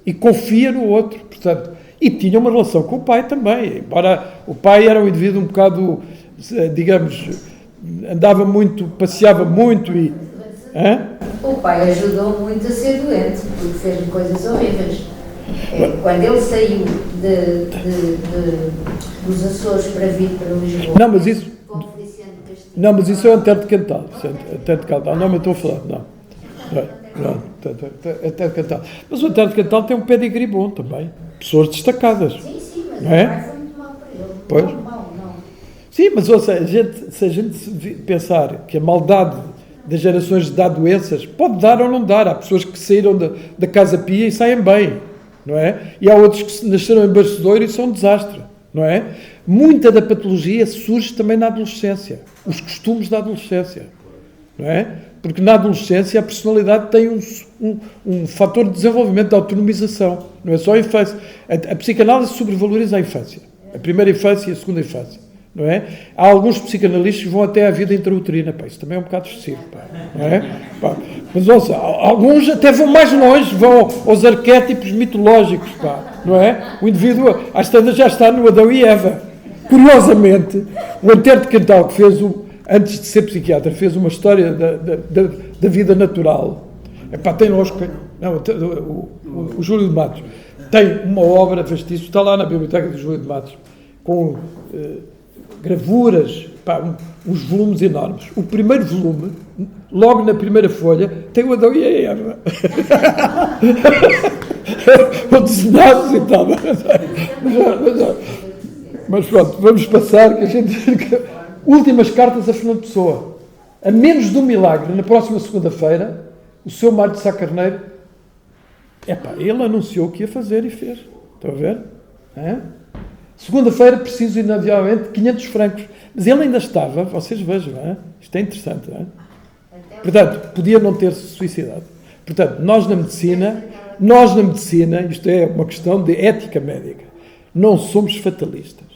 E confia no outro, portanto. E tinha uma relação com o pai também, embora o pai era um indivíduo um bocado, digamos, andava muito, passeava muito e... O pai ajudou muito a ser doente, porque fez coisas horríveis. Quando ele saiu dos Açores para vir para Lisboa... Não, mas isso é o Antero de Quental. Não me estou a falar, não. Antero de Quental. Mas o Antero de Quental tem um pedigree bom também. Pessoas destacadas. Sim, mas não é? O pai foi muito mal para ele. Pois. Não. Sim, mas ouça, se a gente pensar que a maldade das gerações dá doenças, pode dar ou não dar. Há pessoas que saíram da Casa Pia e saem bem, não é? E há outros que nasceram em Barcedouro e são um desastre, não é? Muita da patologia surge também na adolescência. Os costumes da adolescência, não é? Porque na adolescência a personalidade tem um fator de desenvolvimento, de autonomização. Não é só a infância. A psicanálise sobrevaloriza a infância. A primeira infância e a segunda infância. Não é? Há alguns psicanalistas que vão até à vida intrauterina. Isso também é um bocado excessivo. Não é? Mas ouça, alguns até vão mais longe, vão aos arquétipos mitológicos. Não é? O indivíduo, às tantas, já está no Adão e Eva. Curiosamente, o Antero de Quental, que fez antes de ser psiquiatra, fez uma história da vida natural. Tem o Júlio de Matos tem uma obra vastíssima, está lá na biblioteca do Júlio de Matos, com gravuras, uns volumes enormes. O primeiro volume, logo na primeira folha, tem o Adão e a Eva. Desenhados e tal. Mas pronto, vamos passar, que a gente... Últimas cartas a Fernando Pessoa. A menos de um milagre, na próxima segunda-feira, o seu Mário Sá Carneiro, ele anunciou o que ia fazer e fez. Estão a ver? Segunda-feira, preciso inadiavelmente 500 francos. Mas ele ainda estava, vocês vejam, isto é interessante. Portanto, podia não ter-se suicidado. Portanto, nós na medicina, isto é uma questão de ética médica, não somos fatalistas.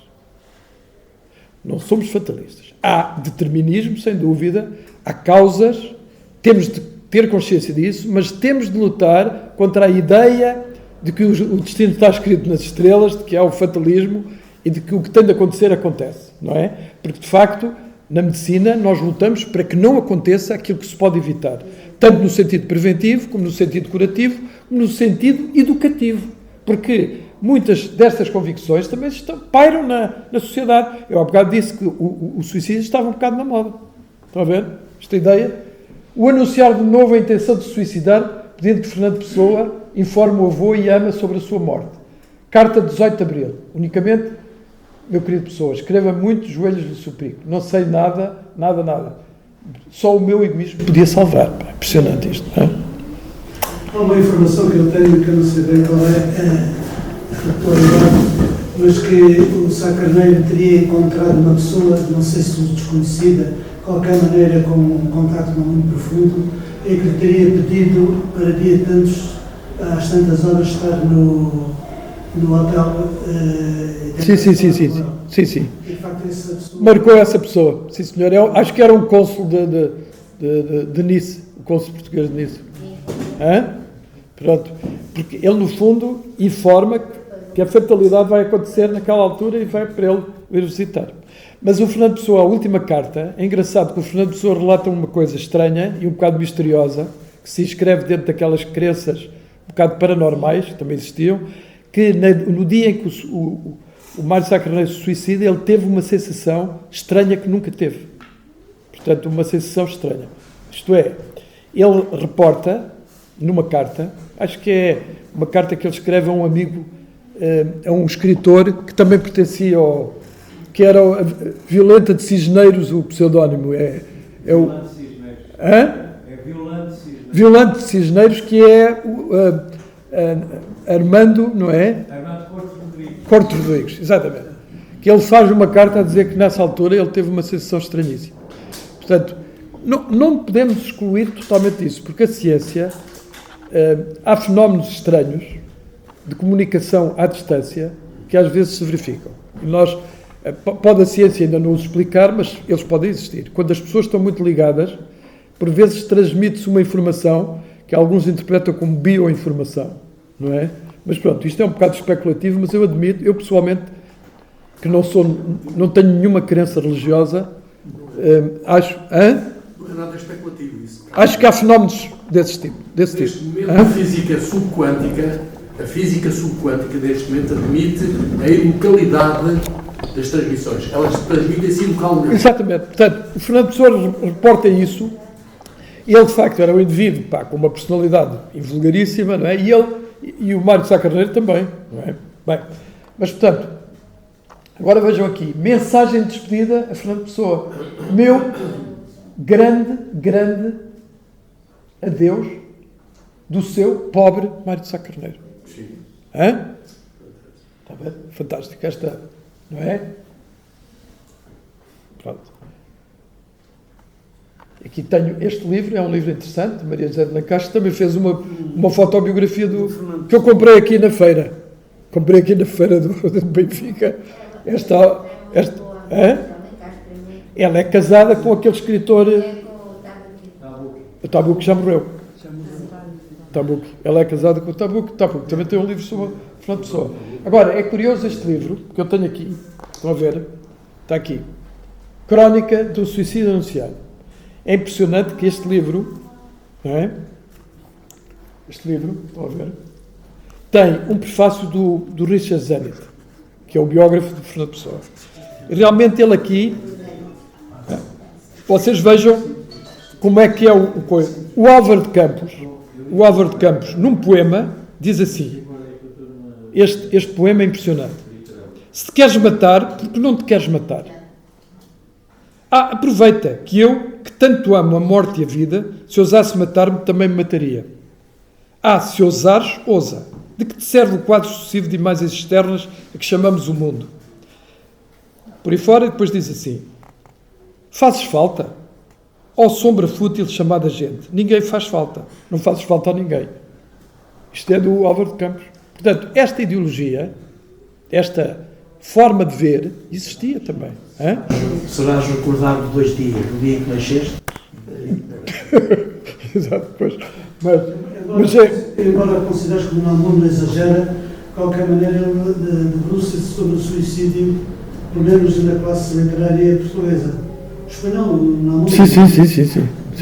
Não somos fatalistas. Há determinismo, sem dúvida, há causas, temos de ter consciência disso, mas temos de lutar contra a ideia de que o destino está escrito nas estrelas, de que há o fatalismo e de que o que tem de acontecer acontece, não é? Porque, de facto, na medicina, nós lutamos para que não aconteça aquilo que se pode evitar, tanto no sentido preventivo, como no sentido curativo, como no sentido educativo, porque muitas destas convicções também pairam na sociedade. Eu há bocado disse que o suicídio estava um bocado na moda. Estão a ver esta ideia? O anunciar de novo a intenção de se suicidar, pedindo que Fernando Pessoa informe o avô e ama sobre a sua morte. Carta de 18 de Abril. Unicamente, meu querido Pessoa, escreva muito, joelhos lhe suplico. Não sei nada. Só o meu egoísmo podia salvar. Impressionante isto, não é? Há uma informação que eu tenho, que eu não sei bem qual é a atualidade, mas que o Sá Carneiro teria encontrado uma pessoa, não sei se desconhecida, de qualquer maneira com um contacto não muito profundo, e que lhe teria pedido para dia tantos às tantas horas estar no hotel. Sim. E, de facto, essa pessoa... Marcou essa pessoa, sim senhor. Eu acho que era um cônsul de Nice, o cônsul português de Nice. Hã? Pronto. Porque ele, no fundo, informa que a fatalidade vai acontecer naquela altura e vai para ele ir visitar. Mas o Fernando Pessoa, a última carta, é engraçado que o Fernando Pessoa relata uma coisa estranha e um bocado misteriosa, que se inscreve dentro daquelas crenças um bocado paranormais, que também existiam, que no dia em que o Mário Sá Carneiro se suicida, ele teve uma sensação estranha que nunca teve. Portanto, uma sensação estranha. Isto é, ele reporta numa carta, acho que é uma carta que ele escreve a um amigo, a um escritor que também pertencia que era Violeta de Cisneiros, o pseudónimo. É o Violante de Cisneiros, que é Armando, não é? Armando Cortes Rodrigues, exatamente. Que ele faz uma carta a dizer que nessa altura ele teve uma sensação estranhíssima. Portanto, não podemos excluir totalmente isso, porque a ciência, há fenómenos estranhos de comunicação à distância que às vezes se verificam. E nós, pode a ciência ainda não os explicar, mas eles podem existir. Quando as pessoas estão muito ligadas, por vezes transmite-se uma informação que alguns interpretam como bioinformação, não é? Mas pronto, isto é um bocado especulativo, mas eu admito, eu pessoalmente, que não tenho nenhuma crença religiosa, acho... Não é nada especulativo isso. Acho que há fenómenos desse tipo. Neste momento, a física subquântica neste momento admite a ilocalidade das transmissões. Elas transmitem-se localmente. Exatamente. Portanto, o Fernando Pessoa reporta isso. Ele, de facto, era um indivíduo com uma personalidade invulgaríssima, não é? E o Mário Sá Carneiro também, não é? Bem, mas, portanto, agora vejam aqui. Mensagem de despedida a Fernando Pessoa. Meu grande adeus do seu pobre Mário Sá Carneiro. Sim. Hã? Está bem? Fantástico. Esta, não é? Pronto. Aqui tenho este livro, é um livro interessante, Maria José de Lancastre também fez uma fotobiografia que eu comprei aqui na feira. Comprei aqui na feira do Benfica. Ela é casada com aquele escritor... O Tabuque já morreu. Tabuque. Ela é casada com o Tabuque. Tabuque também tem um livro sobre Fernando Pessoa. Agora, é curioso este livro, que eu tenho aqui. Estão a ver? Está aqui. Crónica do Suicídio Anunciado. É impressionante que este livro, não é? Este livro, estão a ver? Tem um prefácio do Richard Zenit, que é o biógrafo de Fernando Pessoa. E realmente ele aqui, vocês vejam como é que é o Álvaro de Campos, num poema, diz assim, este poema é impressionante. Se te queres matar, porque não te queres matar? Aproveita que eu, que tanto amo a morte e a vida, se ousasse matar-me, também me mataria. Se ousares, ousa. De que te serve o quadro sucessivo de imagens externas a que chamamos o mundo? Por aí fora, depois diz assim, fazes falta? Ó sombra fútil chamada gente. Ninguém faz falta. Não fazes falta a ninguém. Isto é do Álvaro de Campos. Portanto, esta ideologia, esta forma de ver, existia também. Hã? Serás recordado 2 dias, do dia em que nasceste? Exato, pois. Embora consideres que o Namuno não exagera, de qualquer maneira ele debruça-se sobre o suicídio, pelo menos na classe literária portuguesa. O espanhol, o Namuno... Sim.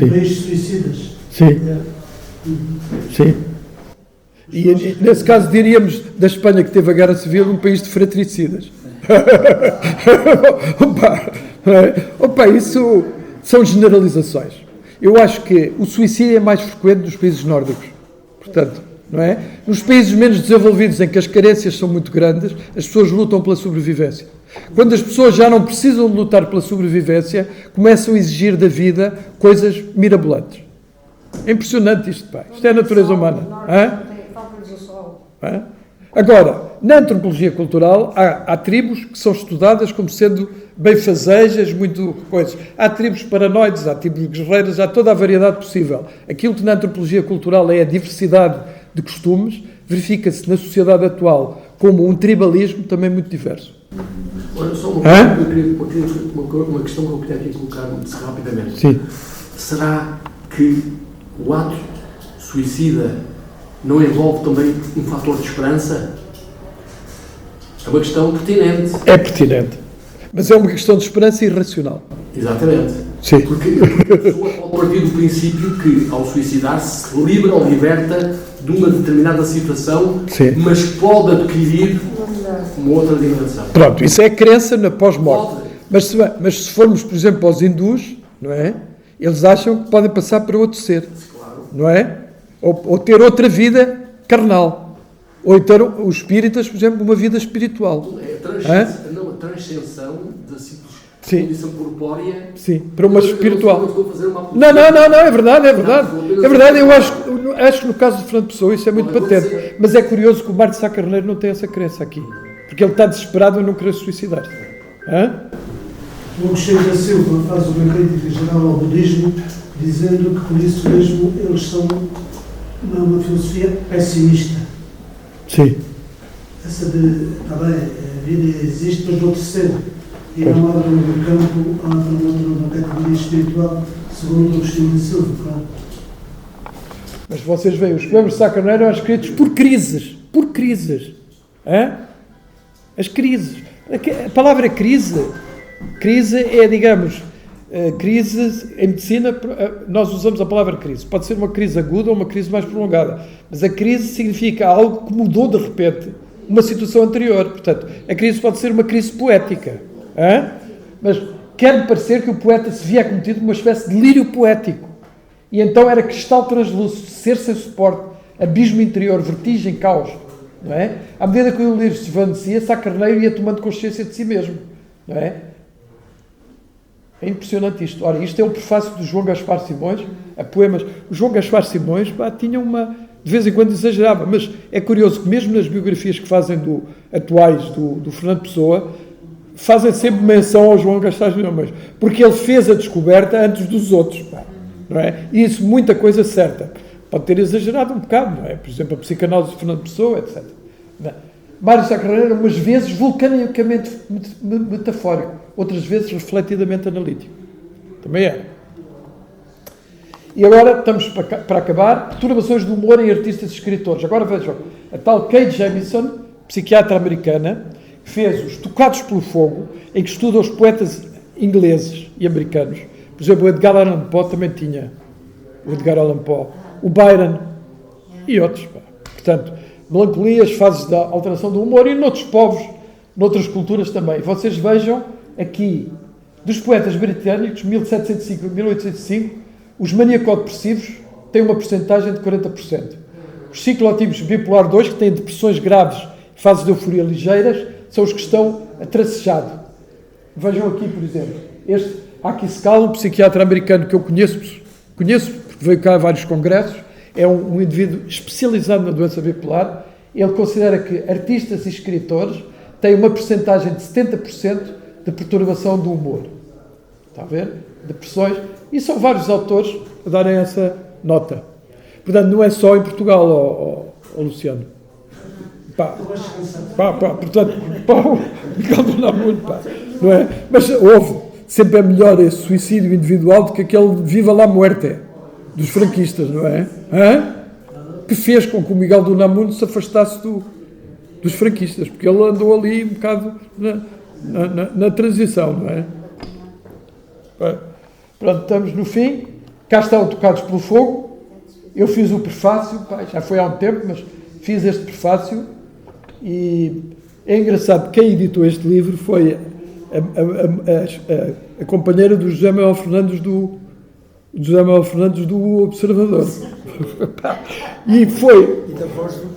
Países suicidas. Sim. E nesse caso diríamos da Espanha, que teve a Guerra Civil, um país de fratricidas. Opa, isso são generalizações. Eu acho que o suicídio é mais frequente nos países nórdicos. Portanto, não é? Nos países menos desenvolvidos, em que as carências são muito grandes, as pessoas lutam pela sobrevivência. Quando as pessoas já não precisam de lutar pela sobrevivência, começam a exigir da vida coisas mirabolantes. É impressionante isto, pá. Isto é a natureza humana. Agora, na antropologia cultural, há tribos que são estudadas como sendo benfazejas, muito coisas. Há tribos paranoides, há tribos guerreiras, há toda a variedade possível. Aquilo que na antropologia cultural é a diversidade de costumes, verifica-se na sociedade atual como um tribalismo também muito diverso. Olha, só uma questão que eu queria aqui colocar rapidamente. Sim. Será que o ato suicida não envolve também um fator de esperança? É uma questão pertinente. É pertinente. Mas é uma questão de esperança irracional. Exatamente. Sim. Porque a pessoa pode partir do princípio que, ao suicidar-se, se livra ou liberta de uma determinada situação, Sim. mas pode adquirir uma outra dimensão. Pronto, isso é a crença na pós-morte. Mas se formos, por exemplo, aos hindus, não é? Eles acham que podem passar para outro ser, não é? Ou ter outra vida carnal. Ou ter os espíritas, por exemplo, uma vida espiritual. É a transcensão da simples condição corpórea. Sim, para uma espiritual. Eu estou a fazer uma Não, é verdade. É verdade, eu acho que no caso de Fernando Pessoa isso é muito patente. Mas é curioso que o Mário de Sá Carneiro não tem essa crença aqui. Porque ele está desesperado a não querer suicidar-se. O Agostinho da Silva faz uma crítica geral ao budismo, dizendo que por isso mesmo eles são uma filosofia pessimista. Sim. Essa de, está bem, a vida existe, mas outro cedo. E não abre um campo, abre uma categoria espiritual, segundo o Agostinho da Silva, claro. Mas vocês veem, os poemas de Sá Carneiro eram escritos por crises. Por crises. As crises. A palavra crise é, digamos, crise em medicina, nós usamos a palavra crise. Pode ser uma crise aguda ou uma crise mais prolongada. Mas a crise significa algo que mudou de repente uma situação anterior. Portanto, a crise pode ser uma crise poética. Mas quer-me parecer que o poeta se via acometido de uma espécie de delírio poético. E então era cristal translúcido, ser sem suporte, abismo interior, vertigem, caos. Não é? À medida que o livro se esvanecia, Sá Carneiro ia tomando consciência de si mesmo. Não é? É impressionante isto. Ora, isto é o prefácio do João Gaspar Simões, a poemas. O João Gaspar Simões tinha uma... De vez em quando exagerava, mas é curioso que mesmo nas biografias que fazem atuais do Fernando Pessoa, fazem sempre menção ao João Gaspar Simões, porque ele fez a descoberta antes dos outros. Não é? E isso, muita coisa certa. Pode ter exagerado um bocado, não é? Por exemplo, a psicanálise de Fernando Pessoa, etc. Mário Sá Carneiro, umas vezes vulcanicamente metafórico, outras vezes refletidamente analítico. Também é. E agora, estamos para acabar, perturbações do humor em artistas e escritores. Agora vejam, a tal Kate Jamison, psiquiatra americana, que fez os Tocados pelo Fogo, em que estuda os poetas ingleses e americanos. Por exemplo, o Edgar Allan Poe também tinha. O Edgar Allan Poe. O Byron e outros. Portanto, melancolias, fases da alteração do humor e noutros povos, noutras culturas também. Vocês vejam aqui, dos poetas britânicos, 1705 e 1805, os maniaco-depressivos têm uma percentagem de 40%. Os ciclotipos bipolar 2, que têm depressões graves, fases de euforia ligeiras, são os que estão a tracejado. Vejam aqui, por exemplo, este Aki Skal, um psiquiatra americano que eu conheço porque veio cá a vários congressos, é um indivíduo especializado na doença bipolar. Ele considera que artistas e escritores têm uma percentagem de 70% de perturbação do humor. Está a ver? Depressões. E são vários autores a darem essa nota. Portanto, não é só em Portugal, Luciano. Portanto, o Miguel do Unamuno, não é? Mas sempre é melhor esse suicídio individual do que aquele viva la muerte dos franquistas, não é? Que fez com que o Miguel do Unamuno se afastasse dos franquistas, porque ele andou ali um bocado na transição, não é? Pronto, estamos no fim. Cá estão Tocados pelo Fogo. Eu fiz o prefácio, já foi há um tempo, mas fiz este prefácio e é engraçado, quem editou este livro foi a companheira do José Manuel Fernandes do Observador. E foi... E da voz do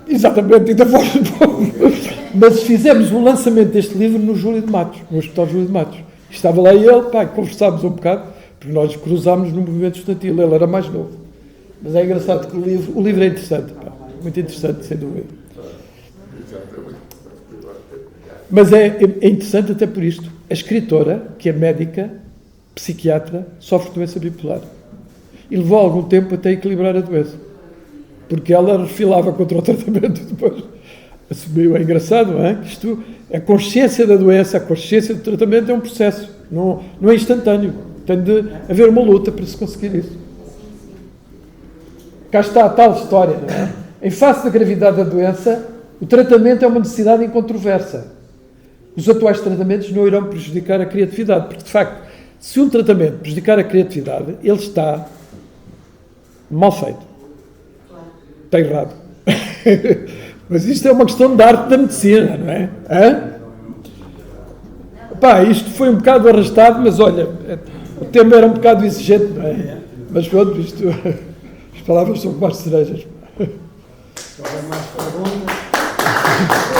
exatamente, e da voz do povo. Mas fizemos o lançamento deste livro no Júlio de Matos, no Hospital Júlio de Matos. Estava lá ele, conversámos um bocado, porque nós cruzámos no movimento estudantil, ele era mais novo. Mas é engraçado que o livro é interessante, muito interessante, sem dúvida. Mas é interessante até por isto. A escritora, que é médica, psiquiatra, sofre de doença bipolar. E levou algum tempo até equilibrar a doença. porque ela refilava contra o tratamento depois. Assumiu, é engraçado, não é? Isto, a consciência da doença, a consciência do tratamento é um processo, não é instantâneo. Tem de haver uma luta para se conseguir isso. Cá está a tal história, não é? Em face da gravidade da doença, o tratamento é uma necessidade incontroversa. Os atuais tratamentos não irão prejudicar a criatividade, porque, de facto, se um tratamento prejudicar a criatividade, ele está mal feito. Está errado. Mas isto é uma questão de arte da medicina, não é? Pá, isto foi um bocado arrastado, mas olha, o tema era um bocado exigente, não é? Mas pronto, isto, as palavras são como as cerejas. Mais perguntas?